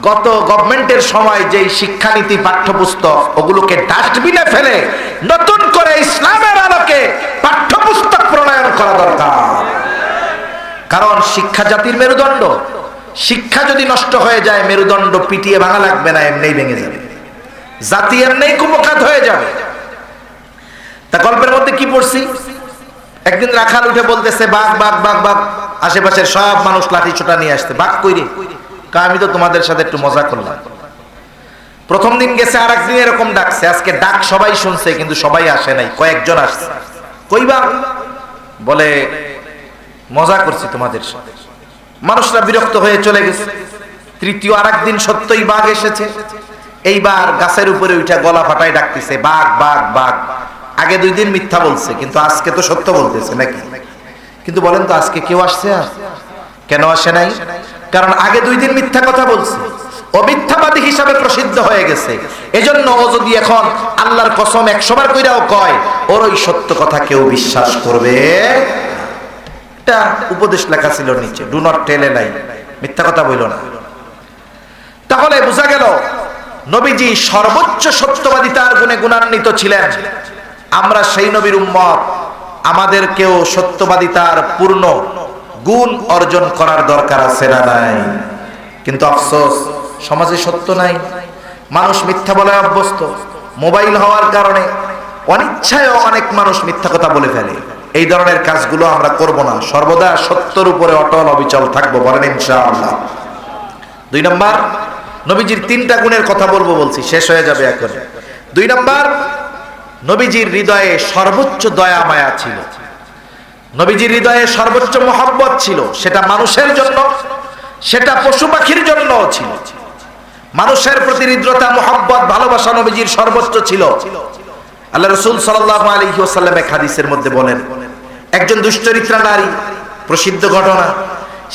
গত গভর্নমেন্টের সময় যে শিক্ষানীতি পাঠ্যপুস্তক ওগুলোকে ডাস্টবিনে ফেলে নতুন করে ইসলামের আলোকে পাঠ্যপুস্তক প্রণয়ন করা দরকার। কারণ শিক্ষা জাতির মেরুদণ্ড, শিক্ষা যদি নষ্ট হয়ে যায় মেরুদণ্ড পিটিয়ে ভাঙা লাগবে না, এমনিই ভেঙে যাবে, জাতি এমনিই কুপখাত হয়ে যাবে। তা গল্পের মধ্যে কি পড়ছি, একদিন রাখাল উঠে বলতেছে বাঘ বাঘ বাঘ বাঘ, আশেপাশের সব মানুষ লাঠি ছোটা নিয়ে আসছে। বাঘ কইরে? আমি তো তোমাদের সাথে একটু মজা করলাম। প্রথম দিন গেছে, আর একদিন এরকম ডাকছে। আজকে ডাক সবাই শুনছে কিন্তু সবাই আসে নাই, কয়েকজন আসছে। কইবা? বলে মজা করছি তোমাদের সাথে। মানুষরা বিরক্ত হয়ে চলে গেছে। তৃতীয় আর একদিন সত্যই বাঘ এসেছে। এইবার গাছের উপরে উঠে গলা ফাটায় ডাকতেছে বাঘ বাঘ বাঘ। আগে 2 দিন মিথ্যা বলছে কিন্তু আজকে তো সত্য বলতেছে নাকি? কিন্তু বলেন তো আজকে কেউ আসছে? আর কেন আসে নাই? কারণ আগে 2 দিন মিথ্যা কথা বলছে, ও মিথ্যাবাদী হিসাবে প্রসিদ্ধ হয়ে গেছে। এজন্য ও যদি এখন আল্লাহর কসম 100 বার কইরাও কয়, ওর ওই সত্য কথা কেউ বিশ্বাস করবে। এটা উপদেশ লেখা ছিল নিচে, ডু নট টেল এ লাই, মিথ্যা কথা বইল না। তাহলে বোঝা গেল নবীজি সর্বোচ্চ সত্যবাদিতার গুণে গুণান্বিত ছিলেন। আমরা সেই নবীর উম্মত, আমাদেরকেও সত্যবাদিতার পূর্ণ গুণ অর্জন করার দরকার আছে না নাই? কিন্তু আফসোস সমাজে সত্য নাই, মানুষ মিথ্যা বলায় অভ্যস্ত। মোবাইল হওয়ার কারণে অনিচ্ছায় অনেক মানুষ মিথ্যা কথা বলে ফেলে। এই ধরনের কাজগুলো আমরা করব না, সর্বদা সত্যের উপরে অটল অবিচল থাকবো, বলেন ইনশাআল্লাহ। 2 নম্বর, নবীজির 3টা গুণের কথা বলছি, শেষ হয়ে যাবে এখন। 2 নম্বর, নবীজির হৃদয়ে সর্বোচ্চ দয়া মায়া ছিল। নবীজির হৃদয়ে সর্বোচ্চ মহব্বত ছিল, সেটা মানুষের জন্য, সেটা পশু পাখির জন্য ছিল। মানুষের প্রতি হৃদ্রতা, মহব্বত, ভালোবাসা নবীজির সর্বোচ্চ ছিল। আল্লাহ রাসূল সাল্লাল্লাহু আলাইহি ওয়াসাল্লাম এক হাদিসের মধ্যে বলেন, একজন দুশ্চরিত্রা নারী, প্রসিদ্ধ ঘটনা,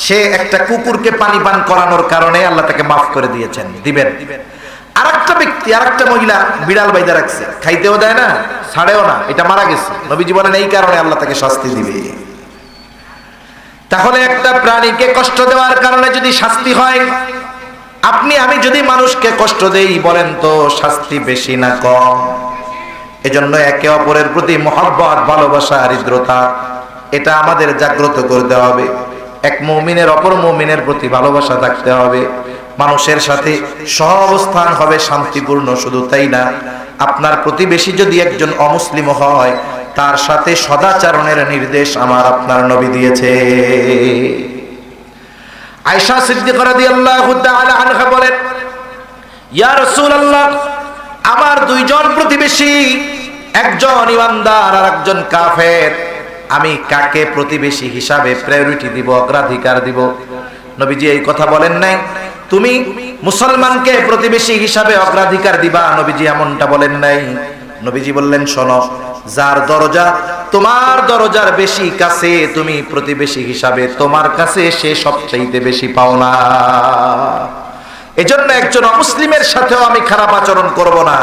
সে একটা কুকুরকে পানি পান করানোর কারণে আল্লাহ তাকে মাফ করে দিবেন। আরেকটা ব্যক্তি, আরেকটা মহিলা বিড়াল বাইদা রাখছে, খাইতেও দেয় না, ছাড়েও না, এটা মারা গেছে। নবীজি বলেন এই কারণে আল্লাহ তাকে শাস্তি দিবে। তাহলে একটা প্রাণীকে কষ্ট দেওয়ার কারণে যদি শাস্তি হয়, আমি যদি মানুষকে কষ্ট দেই, বলেন তো শাস্তি বেশি না কম? এজন্য একে অপরের প্রতি মহব্বত, ভালোবাসা, হৃদ্রতা, এটা আমাদের জাগ্রত করতে হবে। এক মুমিনের অপর মুমিনের প্রতি ভালোবাসা থাকতে হবে, মানুষের সাথে সহাবস্থান হবে শান্তিপূর্ণ। শুধু তাই না, আপনার প্রতিবেশী যদি একজন অমুসলিম হয়, তার সাথে সদাচরণের নির্দেশ আমার আপনার নবী দিয়েছে। আয়েশা সিদ্দিকা রাদিয়াল্লাহু তাআলা আনহা বলেন, ইয়া রাসূলুল্লাহ, আমার 2 জন প্রতিবেশী একজন ইমানদার আর একজন কাফের, আমি কাকে প্রতিবেশী হিসাবে প্রায়োরিটি দিব, অগ্রাধিকার দিব? নবীজি এই কথা বলেন নাই তুমি মুসলমানকে প্রতিবেশী হিসাবে অগ্রাধিকার দিবা, নবীজি এমনটা বলেন নাই। নবীজি বললেন, শোনো, যার দরজা তোমার দরজার বেশি কাছে, তুমি প্রতিবেশী হিসাবে তোমার কাছে সে সবচাইতে বেশি পাওনা। এজন্য একজন অমুসলিমের সাথেও আমি খারাপ আচরণ করব না,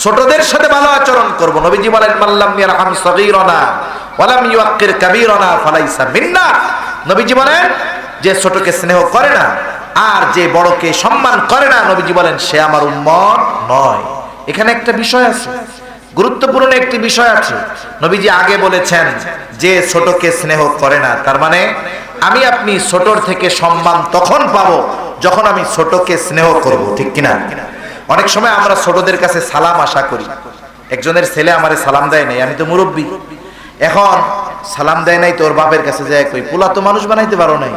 ছোটদের সাথে ভালো আচরণ করব। নবীজি বলেন, মাল্লাম ইয়ারহাম সগীরানা ওয়ালাম ইউক্কির কাবীরানা ফালাইসা মিন্না। নবীজি বলেন, যে ছোটকে স্নেহ করে না আর যে বড়কে সম্মান করে না, নবীজি বলেন সে আমার উম্মত নয়। এখানে একটা বিষয় আছে, গুরুত্বপূর্ণ একটি বিষয় আছে। নবীজি আগে বলেছেন যে ছোটকে স্নেহ করে না, তার মানে আমি আপনি ছোটর থেকে সম্মান তখন পাবো যখন আমি ছোটকে স্নেহ করব, ঠিক কিনা? অনেক সময় আমরা ছোটদের কাছে সালাম আশা করি। একজনের ছেলে আমারে সালাম দেয় নাই, আমি তো মুরব্বী, এখন সালাম দেয় নাই, তোর বাপের কাছে যায় কই, পোলা তো মানুষ বানাইতে পারো নাই।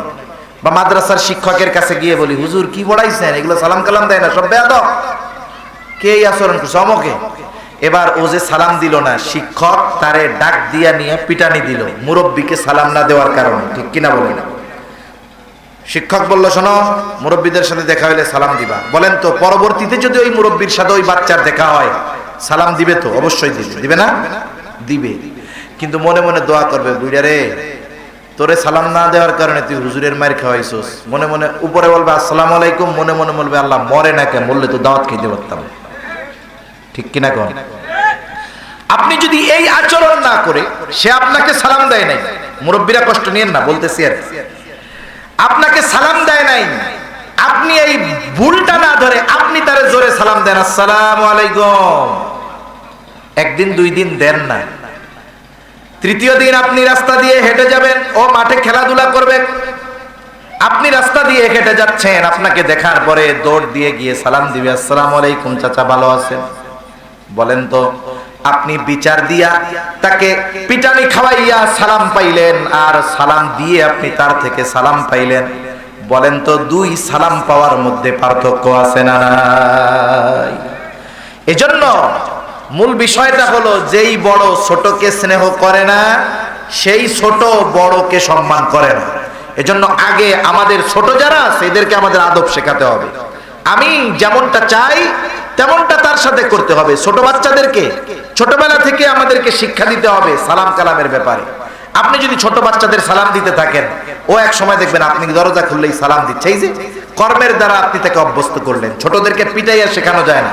বা মাদ্রাসার শিক্ষকের কাছে গিয়ে বলি, হুজুর কি পড়াইছেন, এগুলো সালাম কালাম দেয় না, সব বেয়াদব। কে এই আচরণ করছে? অমকে। এবার ও যে সালাম দিল না, শিক্ষক তারে ডাক দিয়া নিয়ে পিটানি দিল মুরব্বীকে সালাম না দেওয়ার কারণে, ঠিক কিনা বলি না? শিক্ষক বলল, শোনো, মুরব্বীদের সাথে দেখা হইলে সালাম দিবা। বলেন তো, পরবর্তীতে যদি ওই মুরব্বীর সাথে ওই বাচ্চার দেখা হয়, সালাম দিবে তো? অবশ্যই দিবে, দিবে না? দিবে। কিন্তু মনে মনে দোয়া করবে, বুইড়া রে, তোরে সালাম না দেওয়ার কারণে তুই হুজুরের মার খাওয়াইছস। মনে মনে উপরে বলবে আসসালামু আলাইকুম, মনে মনে বলবে আল্লাহ মরে না কেন, বললে তো দাওয়াত খেতে পারতাম, ঠিক কিনা কোন? আপনি যদি এই আচরণ না করে, সে আপনাকে সালাম দেয় নাই, মুরব্বীরা কষ্ট নিয়েন না, বলতেছি আর, আপনাকে সালাম দেয় নাই, আপনি এই ভুলটা না ধরে আপনি তারে জোরে সালাম দেন, আসসালামু আলাইকুম। একদিন দুই দিন দেন না, তৃতীয় দিন আপনি রাস্তা দিয়ে হেঁটে যাবেন, ও মাঠে খেলাধুলা করবে, আপনি রাস্তা দিয়ে হেঁটে যাচ্ছেন, আপনাকে দেখার পরে দৌড় দিয়ে গিয়ে সালাম দিবে, আসসালামু আলাইকুম চাচা, ভালো আছেন? বলেন তো, আপনি বিচার দিয়া তাকে পিটানি খাওয়াইয়া সালাম পাইলেন, আর সালাম দিয়ে আপনি তার থেকে সালাম পাইলেন, বলেন তো দুই সালাম পাওয়ার মধ্যে পার্থক্য আছে না নাই? এজন্য মূল বিষয়টা হলো, যেই বড় ছোটকে স্নেহ করে না, সেই ছোট বড়কে সম্মান করে না। এজন্য আগে আমাদের ছোট যারা আছে এদেরকে আমাদের আদব শেখাতে হবে। আমি যেমনটা চাই তেমনটা তার সাথে করতে হবে। ছোট বাচ্চাদেরকে ছোটবেলা থেকে আমাদেরকে শিক্ষা দিতে হবে সালাম কালামের ব্যাপারে। আপনি যদি ছোট বাচ্চাদের সালাম দিতে থাকেন, ও এক সময় দেখবেন আপনি দরজা খুললেই সালাম দিচ্ছে। এই যে কর্মের দ্বারা আপনি তাকে অভ্যস্ত করলেন। ছোটদেরকে পিটাইয়া শেখানো যায় না,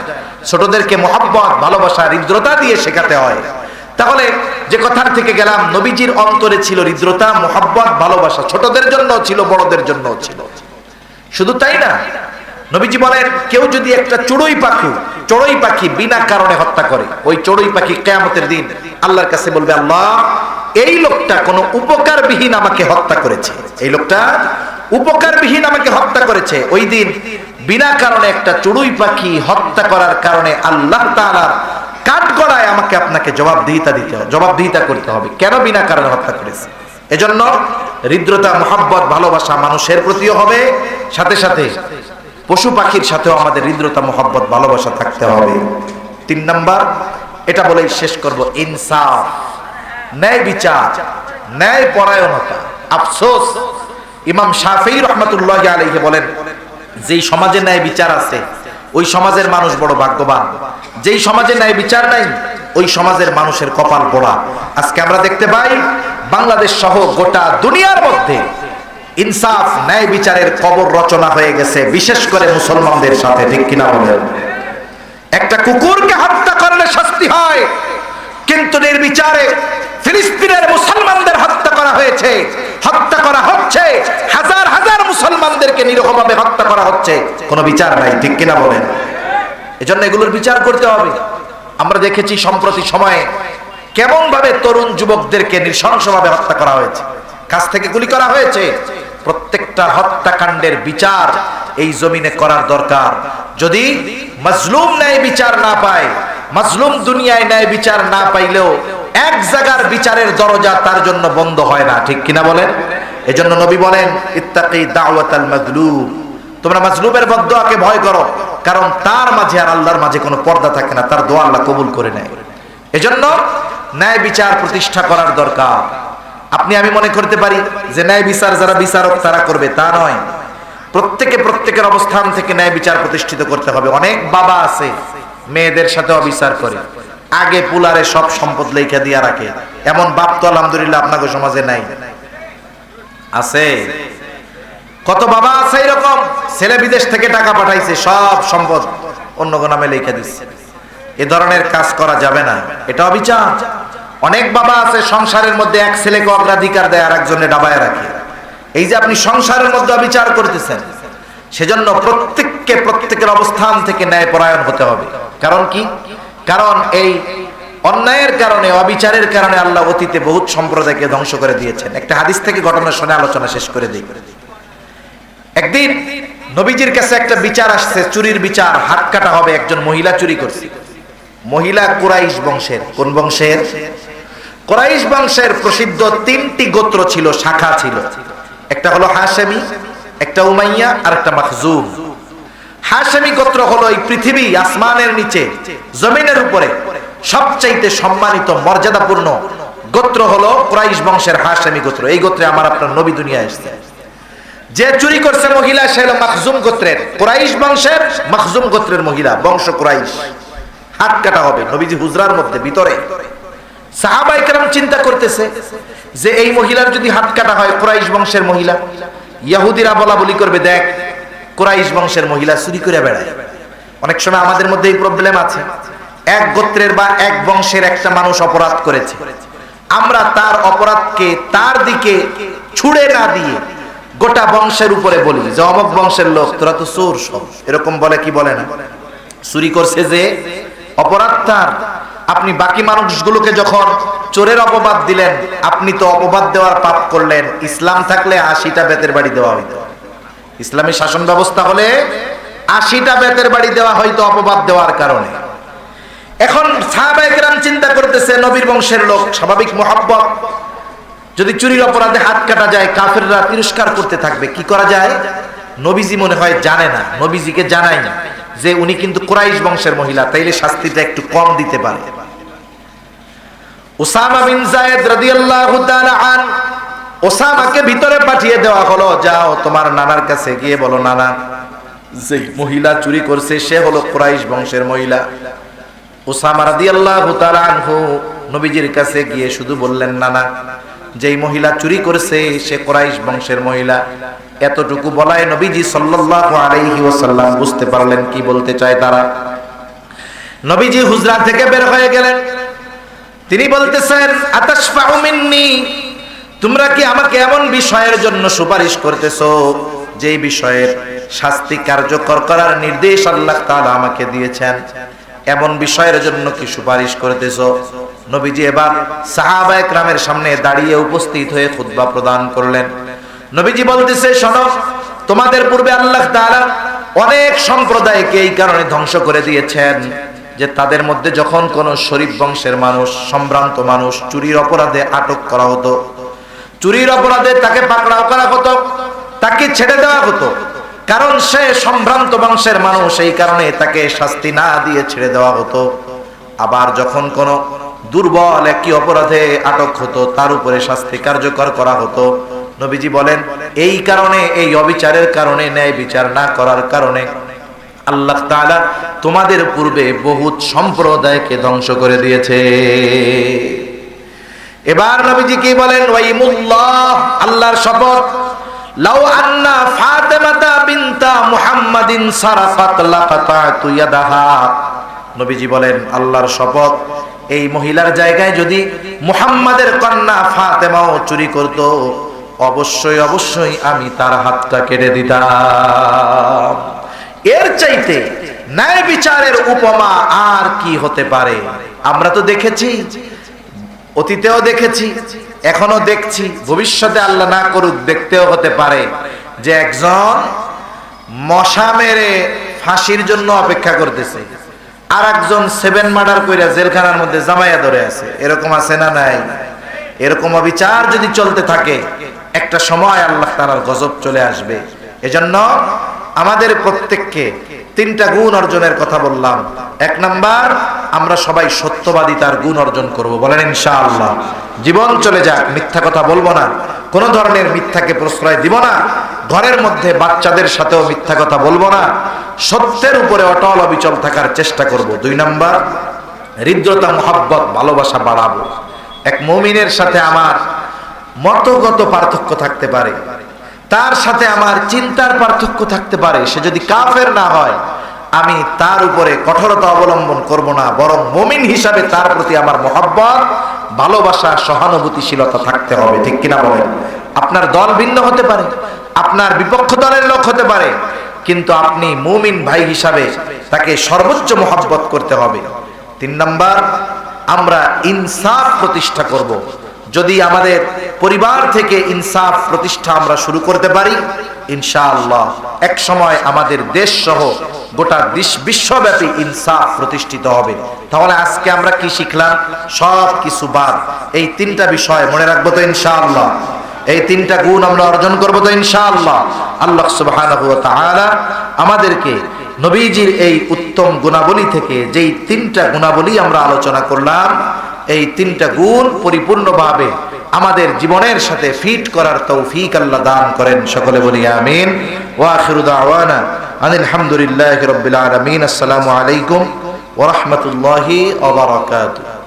ছোটদেরকে মহব্বত, ভালোবাসা, হৃদ্রতা দিয়ে শেখাতে হয়। তাহলে যে কথার থেকে গেলাম, নবীজির অন্তরে ছিল হৃদ্রতা, মহব্বত, ভালোবাসা, ছোটদের জন্য ছিল, বড়দের জন্য ছিল। শুধু তাই না, নবীজি বলেন, কেউ যদি একটা চড়ুই পাখি বিনা কারণে হত্যা করে, ওই চড়ুই পাখি কিয়ামতের দিন আল্লাহর কাছে বলবে, আল্লাহ, এই লোকটা কোনো উপকারবিহীন আমাকে হত্যা করেছে, এই লোকটা উপকারবিহীন আমাকে হত্যা করেছে। ওই দিন বিনা কারণে একটা চড়ুই পাখি হত্যা করার কারণে আল্লাহ তাআলার কাঠগড়ায় আমাকে আপনাকে জবাবদিহিতা করতে হবে, কেন বিনা কারণে হত্যা করেছে। এজন্য হৃদ্রতা, মহব্বত, ভালোবাসা মানুষের প্রতিও হবে, সাথে সাথে পশু পাখির সাথেও আমাদের হৃদ্রতা, মহব্বত, ভালোবাসা থাকতে হবে। 3 নাম্বার, এটা বলেই শেষ করব, ইনসাফ, ন্যায় বিচার, ন্যায় পরায়ণতা। আফসোস, ইমাম শাফিঈ রাহমাতুল্লাহি আলাইহি বলেন, যেই সমাজে ন্যায় বিচার আছে ওই সমাজের মানুষ বড় ভাগ্যবান, যেই সমাজে ন্যায় বিচার নাই ওই সমাজের মানুষের কপাল পোড়া। আজকে আমরা দেখতে পাই বাংলাদেশ সহ গোটা দুনিয়ার মধ্যে ইনসাফ, ন্যায় বিচারের কবর রচনা হয়ে গেছে, বিশেষ করে মুসলমানদের সাথে, ঠিক কিনা বলেন? একটা কুকুরকে হত্যা করলে শাস্তি হয়, কিন্তু নির্বিচারে ফিলিস্তিনের মুসলমানদের হত্যা করা হয়েছে, হত্যা করা হচ্ছে, হাজার হাজার মুসলমানদেরকে নিরীহভাবে হত্যা করা হচ্ছে, কোনো বিচার নাই, ঠিক কিনা বলেন? এজন্য এগুলোর বিচার করতে হবে। আমরা দেখেছি সম্প্রতি সময়ে কেমন ভাবে তরুণ যুবকদেরকে নৃশংসভাবে হত্যা করা হয়েছে, কাছ থেকে গুলি করা হয়েছে। প্রত্যেকটা হত্যাকাণ্ডের বিচার এই জমিনে করার দরকার। যদি মাজলুম ন্যায় বিচার না পায়, মাজলুম দুনিয়ায় ন্যায় বিচার না পাইলেও এক জায়গার বিচারের দরজা তার জন্য বন্ধ হয় না, ঠিক কিনা বলেন? এজন্য নবী বলেন, ইত্তাকি দাওয়াতাল মাজলুম, তোমরা মাজলুমের বদদোয়াকে ভয় করো, কারণ তার মাঝে আর আল্লাহর মাঝে কোনো পর্দা থাকে না, তার দোয়া আল্লাহ কবুল করে নেয়। এজন্য ন্যায় বিচার প্রতিষ্ঠা করার দরকার। আপনি আমি মনে করতে পারি যে ন্যায় বিচার যারা বিচারক তারা করবে, তা নয়। প্রত্যেকের অবস্থান থেকে ন্যায় বিচার প্রতিষ্ঠিত করতে হবে। অনেক বাবা আছে মেয়েদের সাথে অবিচার করে, আগে পুলারে সব সম্পদ লেখা দিয়া রাখে। এমন বাপ তো আলহামদুলিল্লাহ আপনাদের সমাজে নাই, আছে? কত বাবা আছে এরকম, ছেলে বিদেশ থেকে টাকা পাঠাইছে, সব সম্পদ অন্য নামে লেখা দিচ্ছে। এ ধরনের কাজ করা যাবে না, এটা অবিচার। অনেক বাবা আছে সংসারের মধ্যে এক ছেলেকে অগ্রাধিকার দেয় আর একজনে ডাবায় রাখে। এই যে আপনি সংসারের মধ্যে অবিচার করতেছেন, সেজন্য প্রত্যেকের অবস্থান থেকে ন্যায়পরায়ণ হতে হবে। কারণ কি? কারণ এই অন্যায়ের কারণে, অবিচারের কারণে আল্লাহ অতীতে বহুত সম্প্রদায়কে ধ্বংস করে দিয়েছেন। একটা হাদিস থেকে ঘটনা শুনে আলোচনা শেষ করে দিই। একদিন নবীজির কাছে একটা বিচার আসছে, চুরির বিচার, হাত কাটা হবে। একজন মহিলা চুরি করছে। মহিলা কুরাইশ বংশের। কোন বংশের? কুরাইশ বংশের প্রসিদ্ধ তিনটি গোত্র ছিল, শাখা ছিল। একটা হলো হাশেমি, একটা উমাইয়া, আর একটা মাখজুম। হাশেমি গোত্র হলো এই পৃথিবী আসমানের নিচে, জমিনের উপরে সবচাইতে সম্মানিত মর্যাদাপূর্ণ গোত্র হলো কুরাইশ বংশের হাশেমি গোত্র। এই গোত্রে আমার আপনার নবী দুনিয়ায় এসেছে। যে চুরি করছে মহিলা, সে হলো মাখজুম গোত্রের, কুরাইশ বংশের মাখজুম গোত্রের মহিলা, বংশ কুরাইশ। হাত কাটা হবে নবীজি হুজরার মধ্যে ভিতরে। সাহাবায়ে কেরাম চিন্তা করতেছে যে এই মহিলার যদি হাত কাটা হয়, কুরাইশ বংশের মহিলা, ইহুদিরা বলা বলি করবে, দেখ কুরাইশ বংশের মহিলা চুরি করে বেড়ায়। অনেক সময় আমাদের মধ্যে এই প্রবলেম আছে। এক গোত্রের বা এক বংশের একটা মানুষ অপরাধ করেছে, আমরা তার অপরাধকে তার দিকে ছুড়ে না দিয়ে গোটা বংশের উপরে বলি যে অমুক বংশের লোক, তোরা তো চোর সব। এরকম বলে কি বলে না? চুরি করছে যে অপরাধ তার। আপনি বাকি মানুষগুলোকে যখন চোরের অপবাদ দিলেন, আপনি তো অপবাদ দেওয়ার পাপ করলেন। ইসলাম থাকলে 80টা বেতের বাড়ি দেওয়া হইতো। ইসলামী শাসন ব্যবস্থা হলে 80টা বেতের বাড়ি দেওয়া হয়তো অপবাদ দেওয়ার কারণে। এখন সাহাবায়ে কেরাম চিন্তা করতেছে, নবীর বংশের লোক, স্বাভাবিক মোহাব্বত, যদি চুরির অপরাধে হাত কাটা যায়, কাফেররা তিরস্কার করতে থাকবে। কি করা যায়? নবীজি মনে হয় জানে না, নবীজিকে জানাই না যে উনি কিন্তু কুরাইশ বংশের মহিলা, তাইলে শাস্তিটা একটু কম দিতে পারে। উসামা বিন যায়েদ রাদিয়াল্লাহু তাআলা আন, উসামাকে ভিতরে পাঠিয়ে দেওয়া হলো, যাও তোমার নানার কাছে গিয়ে বলো, নানা যে মহিলা চুরি করছে সে হলো কুরাইশ বংশের মহিলা। উসামা রাদিয়াল্লাহু তাআলা আনহু নবীজির কাছে গিয়ে শুধু বললেন, নানা যেই মহিলা চুরি করেছে সে কুরাইশ বংশের মহিলা। এতটুকু বলায় নবীজি সাল্লাল্লাহু আলাইহি ওয়াসাল্লাম বুঝতে পারলেন কি বলতে চায় তারা। নবীজি হুজরা থেকে বের হয়ে গেলেন। তিনি বলতেছেন, আতাশফাউ মিন্নি, তোমরা কি আমাকে এমন বিষয়ের জন্য সুপারিশ করতেছো যেই বিষয়ের শাস্তি কার্যকর করার নির্দেশ আল্লাহ তাআলা আমাকে দিয়েছেন? এমন বিষয়ের জন্য কি সুপারিশ করতেছো? নবীজি এবার সাহাবায়ে কেরামের সামনে দাঁড়িয়ে উপস্থিত হয়ে খুতবা প্রদান করলেন। নবীজি বলতেছে, শোনো, তোমাদের পূর্বে আল্লাহ তাআলা অনেক সম্প্রদায়কে এই কারণে ধ্বংস করে দিয়েছেন যে তাদের মধ্যে যখন কোন শরীফ বংশের মানুষ, সম্ভ্রান্ত মানুষ চুরির অপরাধে আটক করা হতো, চুরির অপরাধে তাকে পাকড়াও করা হতো, তাকে ছেড়ে দেওয়া হতো, কারণ সে সম্ভ্রান্ত বংশের মানুষ, এই কারণে তাকে শাস্তি না দিয়ে ছেড়ে দেওয়া হতো। আবার যখন কোন দুর্বল একই অপরাধে আটক হতো, তার উপরে শাস্তি কার্যকর করা হতো। নবীজি বলেন, এই কারণে, এই অবিচারের কারণে, ন্যায় বিচার না করার কারণে আল্লাহ তাআলা তোমাদের পূর্বে বহুত সম্প্রদায়কে ধ্বংস করে দিয়েছে। এবার নবীজি কি বলেন? ওয়াইমুল্লাহ, আল্লাহর শপথ, লাউ আন্না ফাতিমাতা বিনতা মুহাম্মাদিন সারাকাত লাকাতাতু ইয়াদাহা। নবীজি বলেন, আল্লাহর শপথ, এই মহিলার জায়গায় যদি মুহাম্মাদের কন্যা ফাতেমাও চুরি করত, অবশ্যই অবশ্যই আমি তার হাতটা কেটে দিতাম। এর চাইতে ন্যায় বিচারের উপমা আর কি হতে পারে? আমরা তো দেখেছি, অতীতেও দেখেছি, এখনো দেখছি, ভবিষ্যতে আল্লাহ না করুক দেখতেও হতে পারে যে একজন মশা মেরে ফাঁসির জন্য অপেক্ষা করতেছে, আর একজন 7 মার্ডার কইরা জেলখানার মধ্যে জামাইয়া ধরে আছে। এরকম আছে না নাই? এরকম অবিচার যদি চলতে থাকে, একটা সময় আল্লাহ তাআলার গজব চলে আসবে। এজন্য আমাদের প্রত্যেককে 3টা গুণ অর্জনের কথা বললাম। 1 নাম্বার, আমরা সবাই সত্যবাদিতার গুণ অর্জন করব, বলেন ইনশাআল্লাহ। জীবন চলে যাক, মিথ্যা কথা বলবো না, কোন ধরনের মিথ্যাকে প্রশ্রয় দিব না, ঘরের মধ্যে বাচ্চাদের সাথেও মিথ্যা কথা বলবো না, সত্যের উপরে অটল অবিচল থাকার চেষ্টা করব। 2 নাম্বার, হৃদ্রতা, মোহাব্বত, ভালোবাসা বাড়াবো। এক মুমিনের সাথে আমার মতগত পার্থক্য থাকতে পারে, তার সাথে আমার চিন্তার পার্থক্য থাকতে পারে, সে যদি কাফের না হয় আমি তার উপরে কঠোরতা অবলম্বন করব না, বরং মুমিন হিসাবে তার প্রতি আমার মহব্বত, ভালোবাসা, সহানুভূতিশীলতা থাকতে হবে, ঠিক কিনা বলেন? আপনার দল ভিন্ন হতে পারে, আপনার বিপক্ষ দলের লোক হতে পারে, কিন্তু আপনি মুমিন ভাই হিসাবে তাকে সর্বোচ্চ মহব্বত করতে হবে। 3 নাম্বার, আমরা ইনসাফ প্রতিষ্ঠা করব। যদি আমাদের পরিবার থেকে ইনসাফ প্রতিষ্ঠা আমরা শুরু করতে পারি, ইনশাআল্লাহ এক সময় আমাদের দেশ সহ গোটা বিশ্বব্যাপী ইনসাফ প্রতিষ্ঠিত হবে। তাহলে আজকে আমরা কি শিখলাম? সব কিছু বাদ, এই 3টা বিষয় মনে রাখবো তো ইনশাআল্লাহ। এই 3টা গুণ আমরা অর্জন করবো তো ইনশাআল্লাহ। আল্লাহ সুবহানাহু ওয়া তাআলা আমাদেরকে নবীজির এই উত্তম গুণাবলী থেকে যেই 3টা গুণাবলী আমরা আলোচনা করলাম, এই 3টা গুণ পরিপূর্ণভাবে আমাদের জীবনের সাথে ফিট করার তৌফিক আল্লাহ দান করেন। সকলে বলি আমিন। ওয়া আখিরু দাওয়ানা আনিল হামদুলিল্লাহি রাব্বিল আলামিন। আসসালামু আলাইকুম ওয়া রাহমাতুল্লাহি ওয়া বারাকাতুহু।